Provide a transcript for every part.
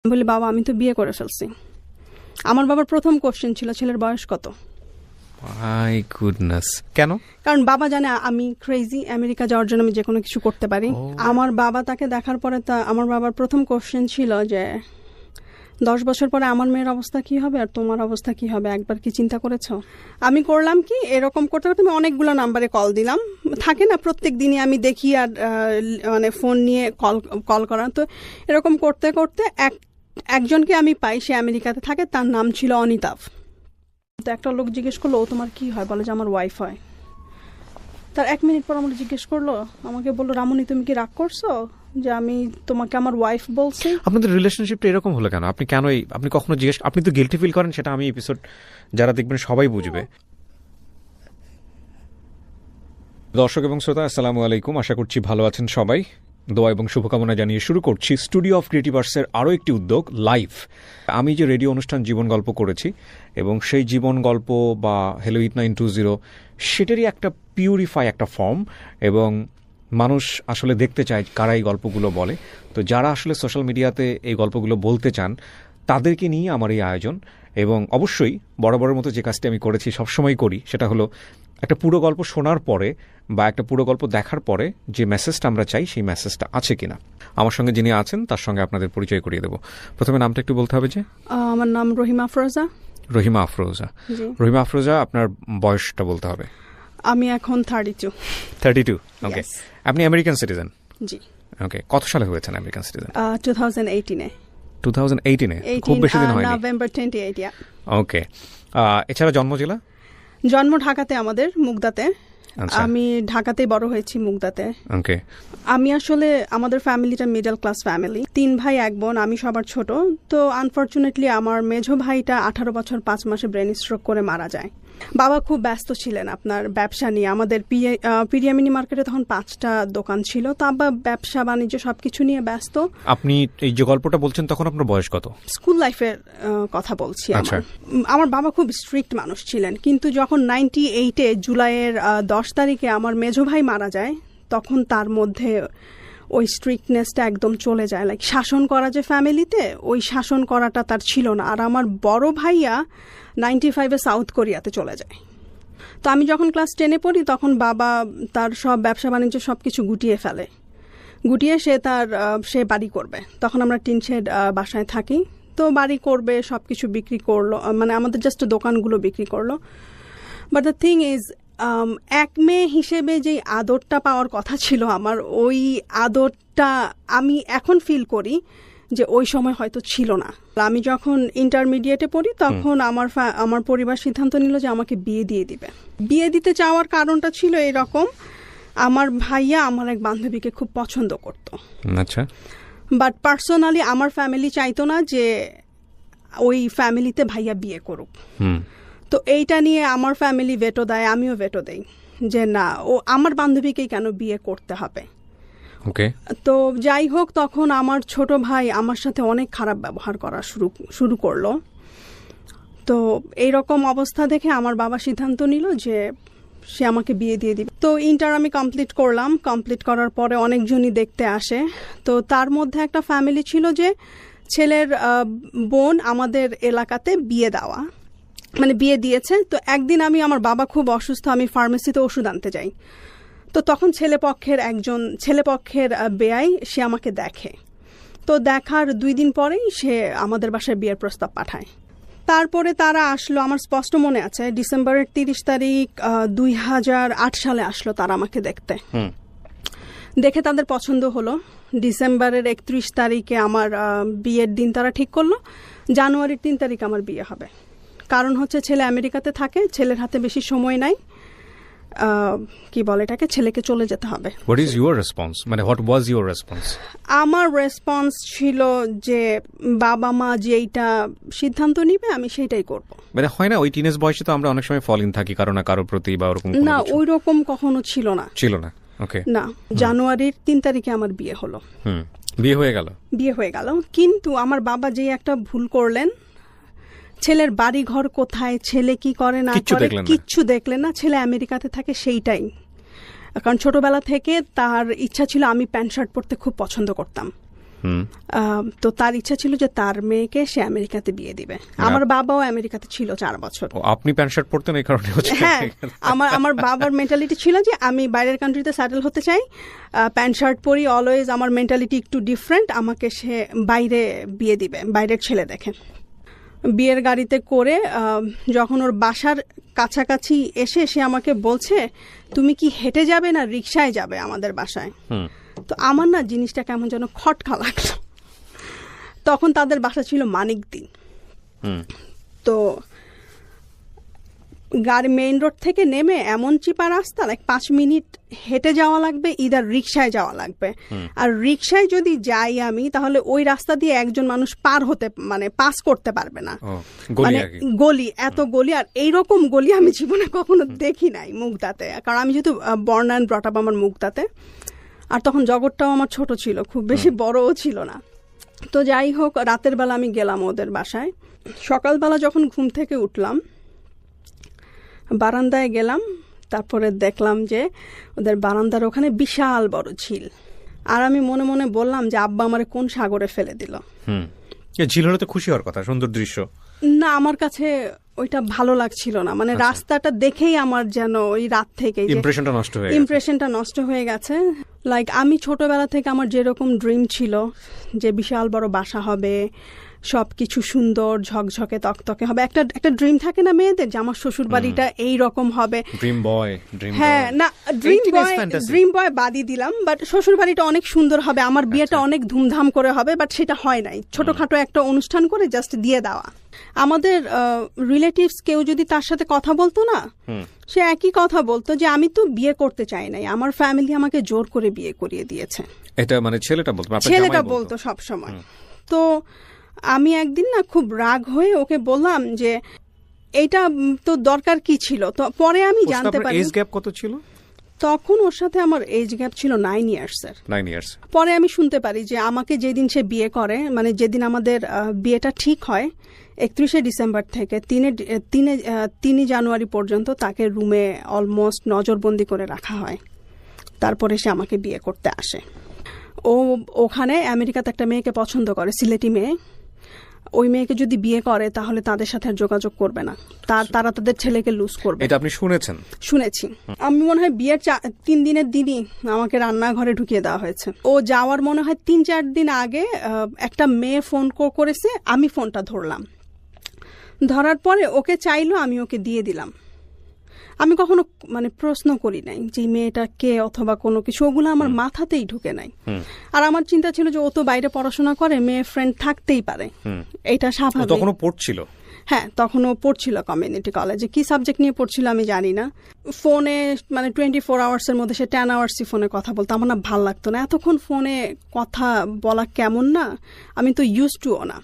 বলি বাবা আমি তো বিয়ে করে ফেলছি। আমার বাবার প্রথম কোশ্চেন ছিল ছেলের বয়স কত। মাই গুডনেস, কেন? কারণ বাবা জানে আমি ক্রেজি, আমেরিকা যাওয়ার জন্য আমি যে কোনো কিছু করতে পারি। আমার বাবা তাকে দেখার পরে আমার বাবার প্রথম কোশ্চেন ছিল যে 10 বছর পরে আমার মেয়ের অবস্থা কি হবে আর তোমার অবস্থা কি হবে, একবার কি চিন্তা করেছো? আমি করলাম কি, এরকম করতে করতে আমি অনেকগুলো নাম্বারে কল দিলাম। থাকে না প্রত্যেক দিনই আমি দেখি আর মানে ফোন নিয়ে কল করা, তো এরকম করতে করতে একজনকে আমি পাই, সে আমেরিকাতে থাকে, তার নাম ছিল অনিতাভ। তো একটা লোক জিজ্ঞেস করলো ও তোমার কি হয়, বলে যে আমার ওয়াইফ হয়। তার 1 মিনিট পর আমার জিজ্ঞেস করলো, আমাকে বললো রামনি তুমি কি রাগ করছো যে আমি তোমাকে আমার ওয়াইফ বলছি? আপনাদের রিলেশনশিপটা এরকম হলো কেন? আপনি কেন আপনি কখনো জিজ্ঞেস, আপনি তো গিল্টি ফিল করেন, সেটা আমি এপিসোড যারা দেখবেন সবাই বুঝবে। দর্শক এবং শ্রোতা আসসালামু আলাইকুম, আশা করছি ভালো আছেন সবাই। দোয়া এবং শুভকামনা জানিয়ে শুরু করছি স্টুডিও অফ ক্রিয়েটিভ আর্টসের আরও একটি উদ্যোগ, লাইভ। আমি যে রেডিও অনুষ্ঠান জীবন গল্প করেছি এবং সেই জীবন গল্প বা হ্যালো ইট 920 সেটারই একটা পিউরিফাই একটা ফর্ম, এবং মানুষ আসলে দেখতে চায় কারা এই গল্পগুলো বলে। তো যারা আসলে সোশ্যাল মিডিয়াতে এই গল্পগুলো বলতে চান তাদেরকে নিয়ে আমার এই আয়োজন। এবং অবশ্যই বরাবরের মতো যে কাজটি আমি করেছি, সবসময় করি, সেটা হলো একটা পুরো গল্প শোনার পরে বা একটা পুরো গল্প দেখার পরে যে মেসেজটা আমরা চাই সেই মেসেজটা আছে কিনা। আমার সঙ্গে যিনি আছেন তার সঙ্গে আপনাদের পরিচয় করিয়ে দেবো। প্রথমে নামটা একটু বলতে হবে। যে আমার নাম রহিমা আফরোজা। রহিমা আফরোজা। রহিমা আফরোজা, আপনার বয়সটা বলতে হবে। আমি এখন 32। 32, ওকে। আপনি আমেরিকান সিটিজেন? জি। ওকে, কত সালে হয়েছেন আমেরিকান সিটিজেন? 2018-এ। 2018-এ? খুব বেশি দিন হয়নি। নভেম্বর 28। ওকে। এছাড়া জন্ম জেলা? জন্ম ঢাকাতে, আমাদের মুগদাতে। আমি ঢাকাতেই বড় হয়েছি, মুগদাতে। ওকে। আমি আসলে আমাদের ফ্যামিলিটা মিডল ক্লাস ফ্যামিলি, 3 ভাই 1 বোন, আমি সবার ছোট। তো আনফরচুনেটলি আমার মেঝো ভাইটা 18 বছর 5 মাসে ব্রেন স্ট্রোক করে মারা যায়। বাবা খুব ব্যস্ত ছিলেন আপনার ব্যবসা নিয়ে। আমাদের পিরিয়ামিনি মার্কেটে তখন 5টা দোকান ছিল, তো আব্বা ব্যবসা বাণিজ্য সবকিছু নিয়ে ব্যস্ত। আপনি এই যে গল্পটা বলছেন তখন আপনার বয়স কত? স্কুল লাইফের কথা বলছি। আমার বাবা খুব স্ট্রিক্ট মানুষ ছিলেন, কিন্তু যখন 98-এ জুলাইয়ের 10 তারিখে আমার মেঝো ভাই মারা যায়, তখন তার মধ্যে ওই স্ট্রিক্টনেসটা একদম চলে যায়। লাইক শাসন করা যে ফ্যামিলিতে, ওই শাসন করাটা তার ছিল না। আর আমার বড় ভাইয়া 95-এ সাউথ কোরিয়াতে চলে যায়। তো আমি যখন ক্লাস 10-এ পড়ি তখন বাবা তার সব ব্যবসা বাণিজ্য সব কিছু গুটিয়ে ফেলে। গুটিয়ে সে বাড়ি করবে। তখন আমরা টিন শেড বাসায় থাকি। তো বাড়ি করবে, সব কিছু বিক্রি করলো, মানে আমাদের জাস্ট দোকানগুলো বিক্রি করলো। বাট দ্য থিং ইজ, এক মেয়ে হিসেবে যেই আদরটা পাওয়ার কথা ছিল আমার, ওই আদরটা আমি এখন ফিল করি যে ওই সময় হয়তো ছিল না। আমি যখন ইন্টারমিডিয়েটে পড়ি তখন আমার পরিবার সিদ্ধান্ত নিল যে আমাকে বিয়ে দিয়ে দিবে। বিয়ে দিতে চাওয়ার কারণটা ছিল এরকম, আমার ভাইয়া আমার এক বান্ধবীকে খুব পছন্দ করত। আচ্ছা। বাট পার্সোনালি আমার ফ্যামিলি চাইতো না যে ওই ফ্যামিলিতে ভাইয়া বিয়ে করুক। তো এইটা নিয়ে আমার ফ্যামিলি ভেটো দেয়, আমিও ভেটো দেই যে না, ও আমার বান্ধবীকেই কেন বিয়ে করতে হবে। ওকে। তো যাই হোক, তখন আমার ছোট ভাই আমার সাথে অনেক খারাপ ব্যবহার করা শুরু করলো। তো এইরকম অবস্থা দেখে আমার বাবা সিদ্ধান্ত নিল যে সে আমাকে বিয়ে দিয়ে দিবে। তো ইন্টার আমি কমপ্লিট করলাম। কমপ্লিট করার পরে অনেকজনই দেখতে আসে। তো তার মধ্যে একটা ফ্যামিলি ছিল যে ছেলের বোন আমাদের এলাকাতে বিয়ে দেওয়া, মানে বিয়ে দিয়েছে। তো একদিন আমার বাবা খুব অসুস্থ, আমি ফার্মেসিতে ওষুধ আনতে যাই। তো তখন ছেলেপক্ষের বেয়াই সে আমাকে দেখে। তো দেখার 2 দিন পরেই সে আমাদের বাসায় বিয়ের প্রস্তাব পাঠায়। তারপরে তারা আসলো, আমার স্পষ্ট মনে আছে, ডিসেম্বরের 30 তারিখ 2008 সালে আসলো তারা আমাকে দেখতে। দেখে তাদের পছন্দ হলো। ডিসেম্বরের 31 তারিখে আমার বিয়ের দিন তারা ঠিক করলো। জানুয়ারির 3 তারিখ আমার বিয়ে হবে। কারণ হচ্ছে ছেলে আমেরিকাতে থাকে, ছেলের হাতে বেশি সময় নাই, কি বলে এটাকে, ছেলেকে চলে যেতে হবে। হোয়াট ইজ ইউর রেসপন্স, মানে হোয়াট ওয়াজ ইউর রেসপন্স? আমার রেসপন্স ছিল যে বাবা মা যেইটা সিদ্ধান্ত নিবে আমি সেইটাই করব। মানে হয় না, ওই টিনেজ বয়সে তো আমরা অনেক সময় ফল ইন থাকি কারো না কারোর প্রতি বা ওরকম। না, ওই রকম কখনো ছিল না। ওকে। না, জানুয়ারির 3 তারিখে আমার বিয়ে হলো। বিয়ে হয়ে গেল। কিন্তু আমার বাবা যে একটা ভুল করলেন, ছেলের বাড়ি ঘর কোথায়, ছেলে কি করে না করে কিচ্ছু দেখলেন না। ছেলে আমেরিকাতে থাকে সেইটাই। কারণ ছোটবেলা থেকে তার ইচ্ছা ছিল, আমি প্যান্ট শার্ট পরতে খুব পছন্দ করতাম। তো তার ইচ্ছা ছিল যে তার মেয়েকে সে আমেরিকাতে বিয়ে দিবে। আমার বাবাও আমেরিকাতে ছিল 4 বছর। আপনি প্যান্ট শার্ট পরতেন এই কারণে? হ্যাঁ, আমার বাবার মেন্টালিটি ছিল যে আমি বাইরের কান্ট্রিতে সেটেল হতে চাই, প্যান্ট শার্ট পরি অলওয়েজ। আমার মেন্টালিটি একটু ডিফারেন্ট, আমাকে সে বাইরে বিয়ে দিবে, বাইরের ছেলে দেখে। বিয়ের গাড়িতে করে যখন ওর বাসার কাছাকাছি এসে সে আমাকে বলছে, তুমি কি হেঁটে যাবে না রিকশায় যাবে আমাদের বাসায়? তো আমার না জিনিসটা কেমন যেন খটকা লাগলো। তখন তাদের বাসা ছিল মানিকদি। তো গাড়ি মেইন রোড থেকে নেমে এমন চিপা রাস্তা, 5 মিনিট হেঁটে যাওয়া লাগবে, ইদার রিকশায় যাওয়া লাগবে। আর রিকশায় যদি যাই আমি, তাহলে ওই রাস্তা দিয়ে একজন মানুষ পাস করতে পারবে না। গলি, এত গলি, আর এইরকম গলি আমি জীবনে কখনো দেখি নাই মুগদাতে। কারণ আমি যেহেতু বর্ন অ্যান্ড ব্রট আপ আমার মুগদাতে, আর তখন জগৎটাও আমার ছোট ছিল, খুব বেশি বড়ও ছিল না। তো যাই হোক, রাতের বেলা আমি গেলাম ওদের বাসায়। সকালবেলা যখন ঘুম থেকে উঠলাম, বারান্দায় গেলাম, তারপরে দেখলাম যে ওদের বারান্দার ওখানে বিশাল বড় ঝিল। আর আমি মনে মনে বললাম যে আব্বা আমারে কোন সাগরে ফেলে দিল। ঝিল হলে তো খুশি হওয়ার কথা, সুন্দর দৃশ্য। না, আমার কাছে ওইটা ভালো লাগছিল না। রাস্তাটা দেখেই আমার যেন ওই রাত থেকে ইমপ্রেশনটা নষ্ট হয়ে গেছে। আমি ছোটবেলা থেকে আমার যেরকম ড্রিম ছিল যে বিশাল বড় বাসা হবে, সবকিছু সুন্দর ঝকঝকে তকতকে হবে, একটা ড্রিম থাকে না মেয়েদের, যে আমার শ্বশুর বাড়িটা এইরকম হবে। হ্যাঁ, না ড্রিম বয় বাদই দিলাম, বাট শ্বশুর বাড়িটা অনেক সুন্দর হবে, আমার বিয়েটা অনেক ধুমধাম করে হবে, বাট সেটা হয় নাই। ছোটখাটো একটা অনুষ্ঠান করে জাস্ট দিয়ে দেওয়া। আমাদের রিলেটিভস কেউ যদি তার সাথে কথা বলতো না, সে একই কথা বলতো যে আমি তো বিয়ে করতে চাই নাই, আমার ফ্যামিলি আমাকে জোর করে বিয়ে করিয়ে দিয়েছে। এটা ছেলেটা বলতো সব সময়। তো আমি একদিন না খুব রাগ হয়ে ওকে বললাম যে এইটা তো দরকার কি ছিল। তো পরে আমি জানতে পারি এজ গ্যাপ কত ছিল তখন। ওর সাথে আমার এজ গ্যাপ ছিল 9 ইয়ার্সের। পরে আমি শুনতে পারি যে আমাকে যেদিন সে বিয়ে করে, যেদিন আমাদের বিয়েটা ঠিক হয়, 31 ডিসেম্বর থেকে 3 জানুয়ারি পর্যন্ত তাকে রুমে অলমোস্ট নজরবন্দি করে রাখা হয়। তারপরে সে আমাকে বিয়ে করতে আসে। ও ওখানে আমেরিকাতে একটা মেয়েকে পছন্দ করে, সিলেটি মেয়ে। ওই মেয়েকে যদি বিয়ে করে তাহলে তাদের সাথে আর যোগাযোগ করবে না, তারা তাদের ছেলেকে লুজ করবে। এটা আপনি শুনেছেন? শুনেছি। আমি মনে হয় বিয়ের 3 দিনের দিনই আমাকে রান্নাঘরে ঢুকিয়ে দেওয়া হয়েছে। ও যাওয়ার মনে হয় 3-4 দিন আগে একটা মেয়ে ফোন করেছে, আমি ফোনটা ধরলাম। ধরার পরে ওকে চাইলো, আমি ওকে দিয়ে দিলাম। আমি কখনো প্রশ্ন করি নাই যে মেয়েটা কে অথবা কোনো কিছু, ওগুলো আমার মাথাতেই ঢুকে নাই। আর আমার চিন্তা ছিল যে ও তো বাইরে পড়াশোনা করে, মেয়ে ফ্রেন্ড থাকতেই পারে, এটা স্বাভাবিক। তখনও পড়ছিল? হ্যাঁ, তখনও পড়ছিল কমিউনিটি কলেজে। কি সাবজেক্ট নিয়ে পড়ছিল আমি জানি না। ফোনে 24 আওয়ার্সের মধ্যে সে 10 আওয়ার্সই ফোনে কথা বলতো। আমার না ভাল লাগতো না এতক্ষণ ফোনে কথা বলা, কেমন না, আমি তো ইউজ টুও না।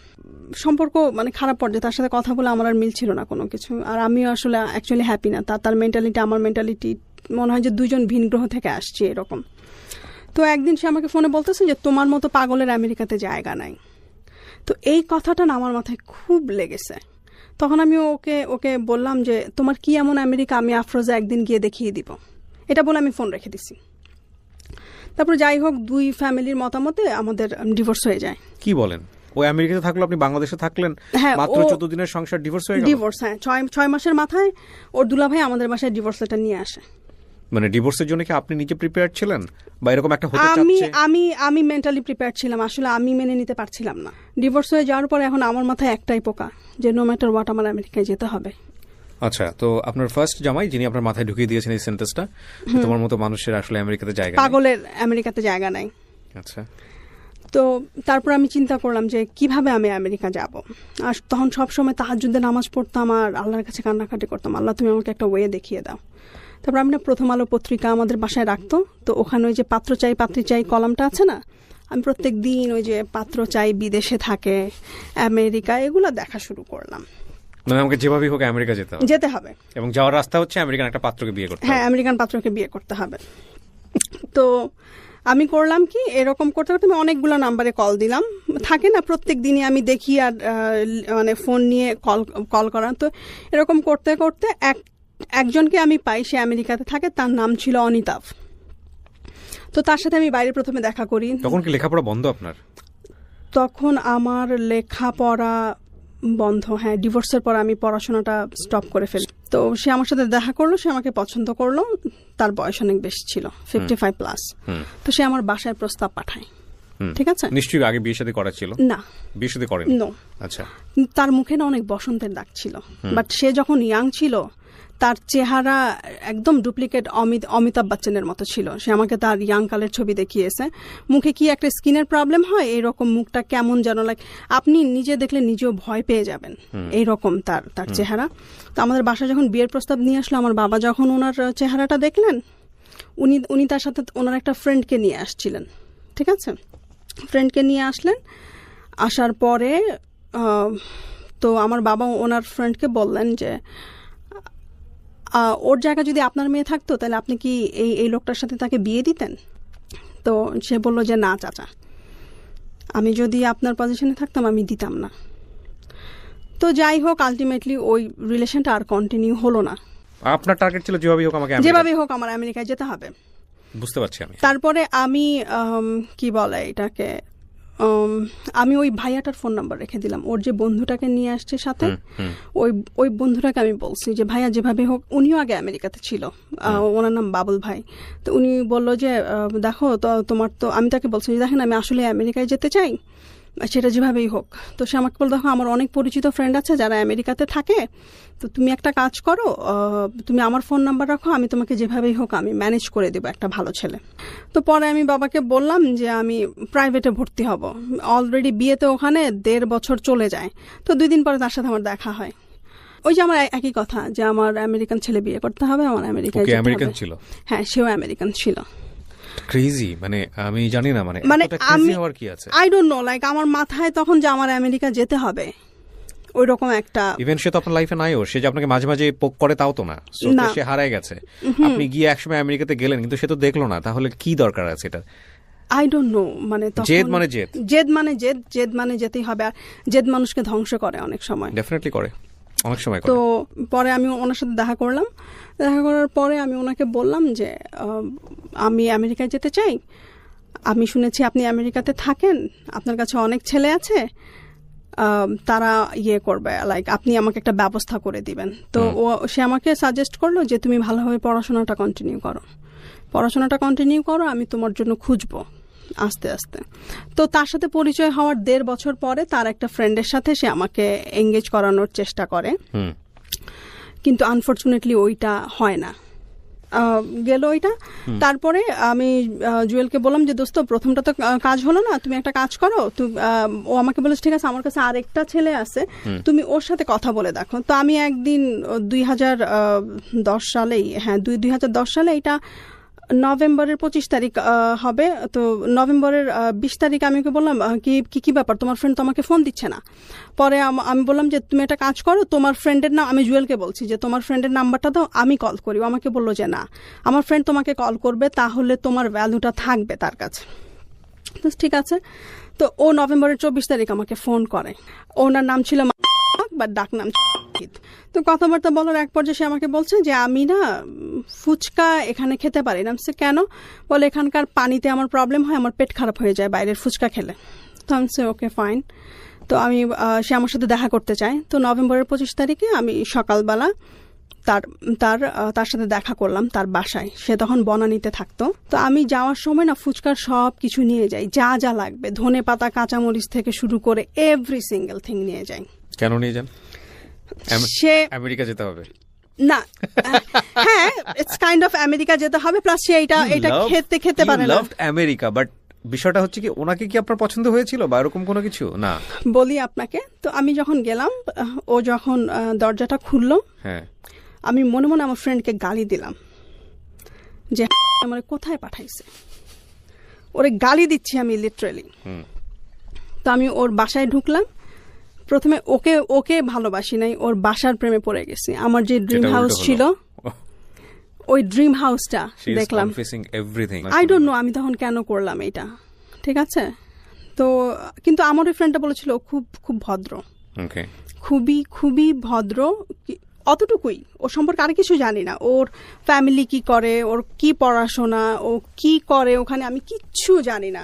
সম্পর্ক খারাপ পর্যায়ে, তার সাথে কথা বলে আমার আর মিলছিল না কোনো কিছু। আর আমিও আসলে অ্যাকচুয়ালি হ্যাপি না। তার মেন্টালিটি আমার মেন্টালিটি মনে হয় যে 2 জন ভিন গ্রহ থেকে আসছে এরকম। তো একদিন সে আমাকে ফোনে বলতেছে যে তোমার মতো পাগলের আমেরিকাতে জায়গা নাই। তো এই কথাটা না আমার মাথায় খুব লেগেছে। তখন আমি ওকে বললাম যে তোমার কি এমন আমেরিকা, আমি আফরোজা একদিন গিয়ে দেখিয়ে দিব। এটা বলে আমি ফোন রেখে দিছি। তারপর যাই হোক, 2 ফ্যামিলির মতামতে আমাদের ডিভোর্স হয়ে যায়। কি বলেন? ও আমেরিকাতে থাকলো, আপনি বাংলাদেশে থাকলেন, মাত্র 14 দিনের সংসার, ডিভোর্স হয়ে গেল? ডিভোর্স, হ্যাঁ। 6 মাসের মাথায় ওর দুলাভাই আমাদের বাসায় ডিভোর্স লেটার নিয়ে আসে। ডিভোর্সের জন্য কি আপনি নিজে প্রিপেয়ার ছিলেন, বা এরকম একটা হতে চাচ্ছে? আমি মেন্টালি প্রিপেয়ার ছিলাম, আসলে আমি মেনে নিতে পারছিলাম না। ডিভোর্স হয়ে যাওয়ার পরে এখন আমার মাথায় একটাই পোকা, যে নো ম্যাটার হোয়াট আমার আমেরিকায় যেতে হবে। আচ্ছা, তো আপনার ফার্স্ট জামাই যিনি আপনার মাথায় ঢুকিয়ে দিয়েছেন এই সেন্টেন্সটা, তোমার মতো মানুষের আসলে আমেরিকাতে জায়গা নেই, পাগলের আমেরিকাতে জায়গা নাই। আচ্ছা, তো তারপর আমি চিন্তা করলাম যে কিভাবে আমি আমেরিকা যাব। আর তখন সবসময় তাহাজ্জুদে নামাজ পড়তাম আর আল্লাহর কাছে কান্নাকাটি করতাম, আল্লাহ তুমি আমাকে একটা ওয়ে দেখিয়ে দাও। তারপর আমি প্রথম আলো পত্রিকা আমাদের বাসায় রাখতো, তো ওখানে ওই যে পাত্র চাই পাত্রী চাই কলামটা আছে না, আমি প্রত্যেক দিন ওই যে পাত্র চাই বিদেশে থাকে, আমেরিকা, এগুলো দেখা শুরু করলাম। আমাকে যেভাবেই হোক আমেরিকা যেতে হবে, এবং যাওয়ার রাস্তা হচ্ছে আমেরিকান একটা পাত্রকে বিয়ে করতে হবে। হ্যাঁ, আমেরিকান পাত্রকে বিয়ে করতে হবে। তো আমি করলাম কি, এরকম করতে করতে আমি অনেকগুলো নাম্বারে কল দিলাম। থাকে না প্রত্যেক দিনই আমি দেখি আর ফোন নিয়ে কল করা। তো এরকম করতে করতে একজনকে আমি পাই, সে আমেরিকাতে থাকে, তার নাম ছিল অনিতাভ। তো তার সাথে আমি বাইরে প্রথমে দেখা করি। তখন কি লেখাপড়া বন্ধ আপনার? তখন আমার লেখাপড়া বন্ধ, হ্যাঁ, ডিভোর্সের পর আমি পড়াশোনাটা স্টপ করে ফেলি। তো সে আমার সাথে দেখা করলো, সে আমাকে পছন্দ করলো, তার বয়স অনেক বেশি ছিল, 55+। তো সে আমার বাসায় প্রস্তাব পাঠায়, ঠিক আছে। নিশ্চয়ই আগে বিয়ে শাদী করা ছিল? না, বিয়ে শাদী করেন? নো। আচ্ছা। তার মুখে না অনেক বসন্তের দাগ ছিল, বাট সে যখন ইয়াং ছিল তার চেহারা একদম ডুপ্লিকেট অমিতাভ বচ্চনের মতো ছিল। সে আমাকে তার ইয়াং কালের ছবি দেখিয়েছে। মুখে কি একটা স্কিনের প্রবলেম হয়, এইরকম মুখটা কেমন যেন লাইক আপনি নিজে দেখলে নিজেও ভয় পেয়ে যাবেন, এইরকম তার চেহারা। তো আমাদের বাসায় যখন বিয়ের প্রস্তাব নিয়ে আসলো, আমার বাবা যখন ওনার চেহারাটা দেখলেন, উনি তার সাথে ওনার একটা ফ্রেন্ডকে নিয়ে আসছিলেন, ঠিক আছে। ফ্রেন্ডকে নিয়ে আসলেন, আসার পরে তো আমার বাবা ওনার ফ্রেন্ডকে বললেন যে ওর জায়গা যদি আপনার মেয়ে থাকতো তাহলে আপনি কি এই লোকটার সাথে তাকে বিয়ে দিতেন? তো সে বলল যে না চাচা, আমি যদি আপনার পজিশনে থাকতাম আমি দিতাম না। তো যাই হোক, আলটিমেটলি ওই রিলেশনটা আর কন্টিনিউ হলো না। আপনার টার্গেট ছিল যেভাবেই হোক আমার আমেরিকায় যেতে হবে। বুঝতে পারছি আমি। তারপরে আমি কি বলে এটাকে, আমি ওই ভাইয়াটার ফোন নাম্বার রেখে দিলাম। ওর যে বন্ধুটাকে নিয়ে আসছে সাথে, ওই বন্ধুটাকে আমি বলছি যে ভাইয়া যেভাবে হোক, উনিও আগে আমেরিকাতে ছিল, ওনার নাম বাবুল ভাই। তো উনি বলল যে দেখো তো তোমার তো, আমি তাকে বলছি যে দেখেন আমি আসলে আমেরিকায় যেতে চাই, সেটা যেভাবেই হোক। তো সে আমাকে বলল দেখো আমার অনেক পরিচিত ফ্রেন্ড আছে যারা আমেরিকাতে থাকে, তো তুমি একটা কাজ করো, তুমি আমার ফোন নাম্বার রাখো, আমি তোমাকে যেভাবেই হোক আমি ম্যানেজ করে দেবো একটা ভালো ছেলে। তো পরে আমি বাবাকে বললাম যে আমি প্রাইভেটে ভর্তি হব। অলরেডি বিয়েতে ওখানে 1.5 বছর চলে যায়। তো 2 দিন পরে তার সাথে আমার দেখা হয়। ওই যে আমার একই কথা যে আমার আমেরিকান ছেলে বিয়ে করতে হবে, আমার আমেরিকায় যেতে হবে। আমেরিকান ছিল? হ্যাঁ, সেও আমেরিকান ছিল। ক্রেজি, মানে আমি জানি না, মানে আমি আই ডোন্ট নো, লাইক আমার মাথায় তখন যে আমার আমেরিকা যেতে হবে ওই রকম একটা। ইভেন সে তো আপনার লাইফে নাইও, সে যে আপনাকে মাঝে মাঝে পোক করে তাও তো না, সে হারায় গেছে। আপনি গিয়ে একসময় আমেরিকাতে গেলেন কিন্তু সে তো দেখলো না, তাহলে কি দরকার আছে এটা? আই ডোন্ট নো, মানে জেদ মানে জেদ মানে যেতেই হবে। আর জেদ মানুষকে ধ্বংস করে অনেক সময়, ডেফিনেটলি করে, অনেক সময় করে। তো পরে আমি ওনার সাথে দেখা করলাম। দেখা করার পরে আমি ওনাকে বললাম যে আমি আমেরিকায় যেতে চাই, আমি শুনেছি আপনি আমেরিকাতে থাকেন, আপনার কাছে অনেক ছেলে আছে, তারা ইয়ে করবে, লাইক আপনি আমাকে একটা ব্যবস্থা করে দিবেন। তো সে আমাকে সাজেস্ট করলো যে তুমি ভালোভাবে পড়াশোনাটা কন্টিনিউ করো, আমি তোমার জন্য খুঁজবো আস্তে আস্তে। তো তার সাথে পরিচয় হওয়ার 1.5 বছর পরে তার একটা ফ্রেন্ডের সাথে সে আমাকে এঙ্গেজ করানোর চেষ্টা করে, কিন্তু আনফরচুনেটলি ওইটা হয় না, গেল ওইটা। তারপরে আমি জুয়েলকে বললাম যে দোস্ত প্রথমটা তো কাজ হলো না, তুমি একটা কাজ করো। ও আমাকে বলেছে ঠিক আছে, আমার কাছে আরেকটা ছেলে আছে, তুমি ওর সাথে কথা বলে দেখো। তো আমি একদিন 2010 সালেই, হ্যাঁ 2010 সালে, এটা নভেম্বরের 25 তারিখ হবে। তো নভেম্বরের 20 তারিখ আমি ওকে বললাম কি ব্যাপার, তোমার ফ্রেন্ড তো আমাকে ফোন দিচ্ছে না। পরে আমি বললাম যে তুমি একটা কাজ করো, তোমার ফ্রেন্ডের নাম, আমি জুয়েলকে বলছি যে তোমার ফ্রেন্ডের নাম্বারটা দাও, আমি কল করি। আমাকে বললো যে না, আমার ফ্রেন্ড তোমাকে কল করবে, তাহলে তোমার ভ্যালুটা থাকবে তার কাছে। ঠিক আছে। তো ও নভেম্বরের 24 তারিখ আমাকে ফোন করে। ওনার নাম ছিল বা ডাক নাম। তো কথাবার্তা বলার এক পর্যায়ে সে আমাকে বলছে যে আমি না ফুচকা এখানে খেতে পারি না। কেন? বলে এখানকার পানিতে আমার প্রবলেম হয়, আমার পেট খারাপ হয়ে যায় বাইরের ফুচকা খেলে। তো আমি ওকে ফাইন। তো আমি সে আমার সাথে দেখা করতে চায়। তো নভেম্বরের 25 তারিখে আমি সকালবেলা তার সাথে দেখা করলাম তার বাসায়। সে তখন বনানীতে থাকতো। তো আমি যাওয়ার সময় না ফুচকার সব কিছু নিয়ে যাই, যা যা লাগবে, ধনে পাতা কাঁচামরিচ থেকে শুরু করে এভরি সিঙ্গেল থিং নিয়ে যাই। কেন নিয়ে যান? সে আমেরিকা যেতে হবে না, হ্যাঁ ইটস কাইন্ড অফ আমেরিকা যেতে হবে, প্লাস সে এটা খেতে পারে না। লাভড আমেরিকা, বাট বিষয়টা হচ্ছে কি, ওনাকে কি আপনার পছন্দ হয়েছিল বা এরকম কোনো কিছু? না, বলি আপনাকে। তো আমি যখন গেলাম, ও যখন দরজাটা খুললো, হ্যাঁ, আমি মনে মনে আমার ফ্রেন্ডকে গালি দিলাম যে আমার কোথায় পাঠাইছে, ওরে গালি দিচ্ছি আমি লিটারালি। তো আমি ওর বাসায় ঢুকলাম। প্রথমে ওকে ভালোবাসি নাই, ওর বাসার প্রেমে পড়ে গেছি। আমার যে ড্রিম হাউস ছিল, ওই ড্রিম হাউসটা দেখলাম। আই ডোন্ট নো আমি তখন কেন করলাম এটা, ঠিক আছে। তো কিন্তু আমার ওই ফ্রেন্ডটা বলেছিল খুব খুব ভদ্র, খুবই ভদ্র, অতটুকুই। ওর সম্পর্কে আর কিছু জানি না, ওর ফ্যামিলি কি করে, ওর কি পড়াশোনা, ও কি করে ওখানে, আমি কিচ্ছু জানি না।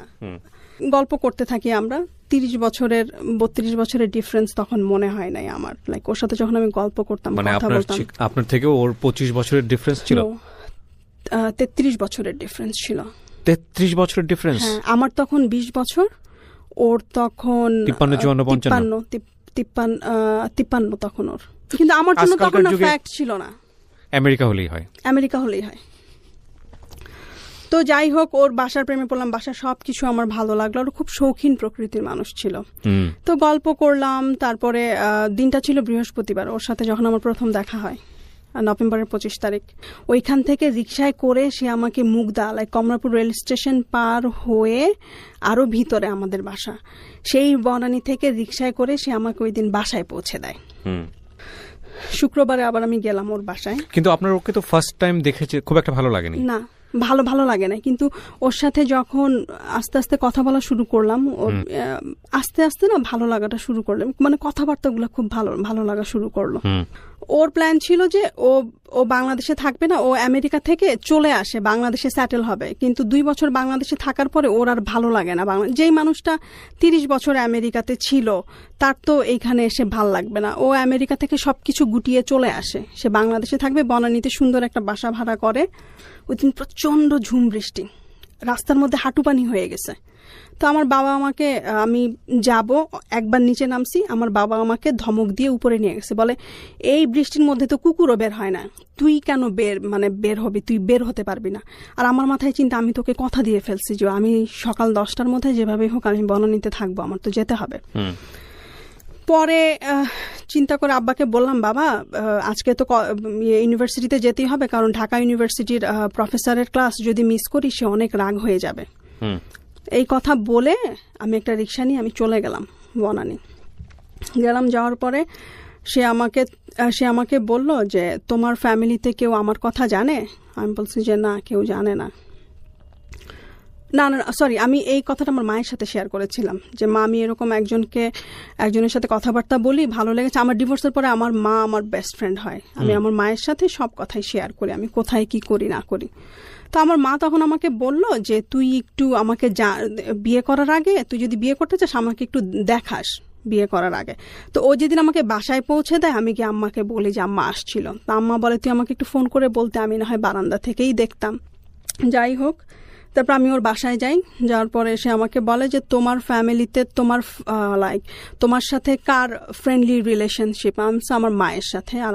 গল্প করতে থাকি আমরা। 32 বছরের ডিফারেন্স তখন মনে হয় নাই আমার। লাইক ওর সাথে যখন আমি গল্প করতাম, মানে কথা বলতাম, আপনার থেকে ওর 25 বছরের ডিফারেন্স ছিল? 33 বছরের ডিফারেন্স ছিল। 33 বছরের ডিফারেন্স? হ্যাঁ, আমার তখন 20 বছর, ওর তখন 53 তখন ওর। কিন্তু আমার জন্য তখন ফ্যাক্ট ছিল না। আমেরিকা হলেই হয়। তো যাই হোক, ওর বাসার প্রেমে পড়লাম, বাসার সবকিছু আমার ভালো লাগলো। ওর খুব শৌখিন প্রকৃতির মানুষ ছিল। তো গল্প করলাম। তারপরে দিনটা ছিল বৃহস্পতিবার, ওর সাথে যখন আমার প্রথম দেখা হয়, নভেম্বরের 25 তারিখ। ওইখান থেকে রিক্সায় করে সে আমাকে Mugda, like Kamalapur rail station পার হয়ে আরো ভিতরে আমাদের বাসা, সেই বনানী থেকে রিক্সায় করে সে আমাকে ওই দিন বাসায় পৌঁছে দেয়। শুক্রবারে আবার আমি গেলাম ওর বাসায়। কিন্তু আপনার ওকে তো ফার্স্ট টাইম দেখেছে, খুব একটা ভালো লাগেনি? না, ভালো লাগে না। কিন্তু ওর সাথে যখন আস্তে আস্তে কথা বলা শুরু করলাম, ওর আস্তে আস্তে না ভালো লাগাটা শুরু করলাম, মানে কথাবার্তাগুলো খুব ভালো লাগা শুরু করলো। ওর প্ল্যান ছিল যে ও বাংলাদেশে থাকবে না, ও আমেরিকা থেকে চলে আসে, বাংলাদেশে সেটেল হবে। কিন্তু 2 বছর বাংলাদেশে থাকার পরে ওর আর ভালো লাগে না। যেই মানুষটা 30 বছর আমেরিকাতে ছিল, তার তো এইখানে এসে ভাল লাগবে না। ও আমেরিকা থেকে সবকিছু গুটিয়ে চলে আসে, সে বাংলাদেশে থাকবে, বনানীতে সুন্দর একটা বাসা ভাড়া করে। ওই দিন প্রচন্ড ঝুম বৃষ্টি, রাস্তার মধ্যে হাঁটু পানি হয়ে গেছে। তো আমার বাবা আমাকে, আমি যাব, একবার নিচে নামছি, আমার বাবা আমাকে ধমক দিয়ে উপরে নিয়ে গেছে, বলে এই বৃষ্টির মধ্যে তো কুকুরও বের হয় না, তুই কেন বের হবি, তুই বের হতে পারবি না। আর আমার মাথায় চিন্তা, আমি তোকে কথা দিয়ে ফেলছি যে আমি সকাল 10টার মধ্যে যেভাবে হোক আমি বনানীতে থাকবো, আমার তো যেতে হবে। পরে চিন্তা করে আব্বাকে বললাম, বাবা আজকে তো ইউনিভার্সিটিতে যেতেই হবে, কারণ ঢাকা ইউনিভার্সিটির প্রফেসরের ক্লাস যদি মিস করি সে অনেক রাগ হয়ে যাবে। এই কথা বলে আমি একটা রিক্সা নিয়ে আমি চলে গেলাম বনানী। যাওয়ার পরে সে আমাকে বলল যে তোমার ফ্যামিলিতে কেউ আমার কথা জানে? আমি বলছি যে না, কেউ জানে না। না, সরি, আমি এই কথাটা আমার মায়ের সাথে শেয়ার করেছিলাম যে মা, আমি এরকম একজনের সাথে কথাবার্তা বলি, ভালো লেগেছে। আমার ডিভোর্সের পরে আমার মা আমার বেস্ট ফ্রেন্ড হয়। আমি আমার মায়ের সাথে সব কথাই শেয়ার করি, আমি কোথায় কি করি না করি। তো আমার মা তখন আমাকে বলল যে তুই একটু আমাকে বিয়ে করার আগে, তুই যদি বিয়ে করতে চাস আমাকে একটু দেখাস বিয়ে করার আগে। তো ও যেদিন আমাকে বাসায় পৌঁছে দেয়, আমি কি আম্মাকে বলি যে আম্মা আসছিল। তো আম্মা বলে তুই আমাকে একটু ফোন করে বলতে, আমি না হয় বারান্দা থেকেই দেখতাম। যাই হোক, তারপর আমি ওর বাসায় যাই। যাওয়ার পরে সে আমাকে বলে যে তোমার ফ্যামিলিতে তোমার সাথে কার ফ্রেন্ডলি রিলেশনশিপ? আমার মায়ের সাথে, আর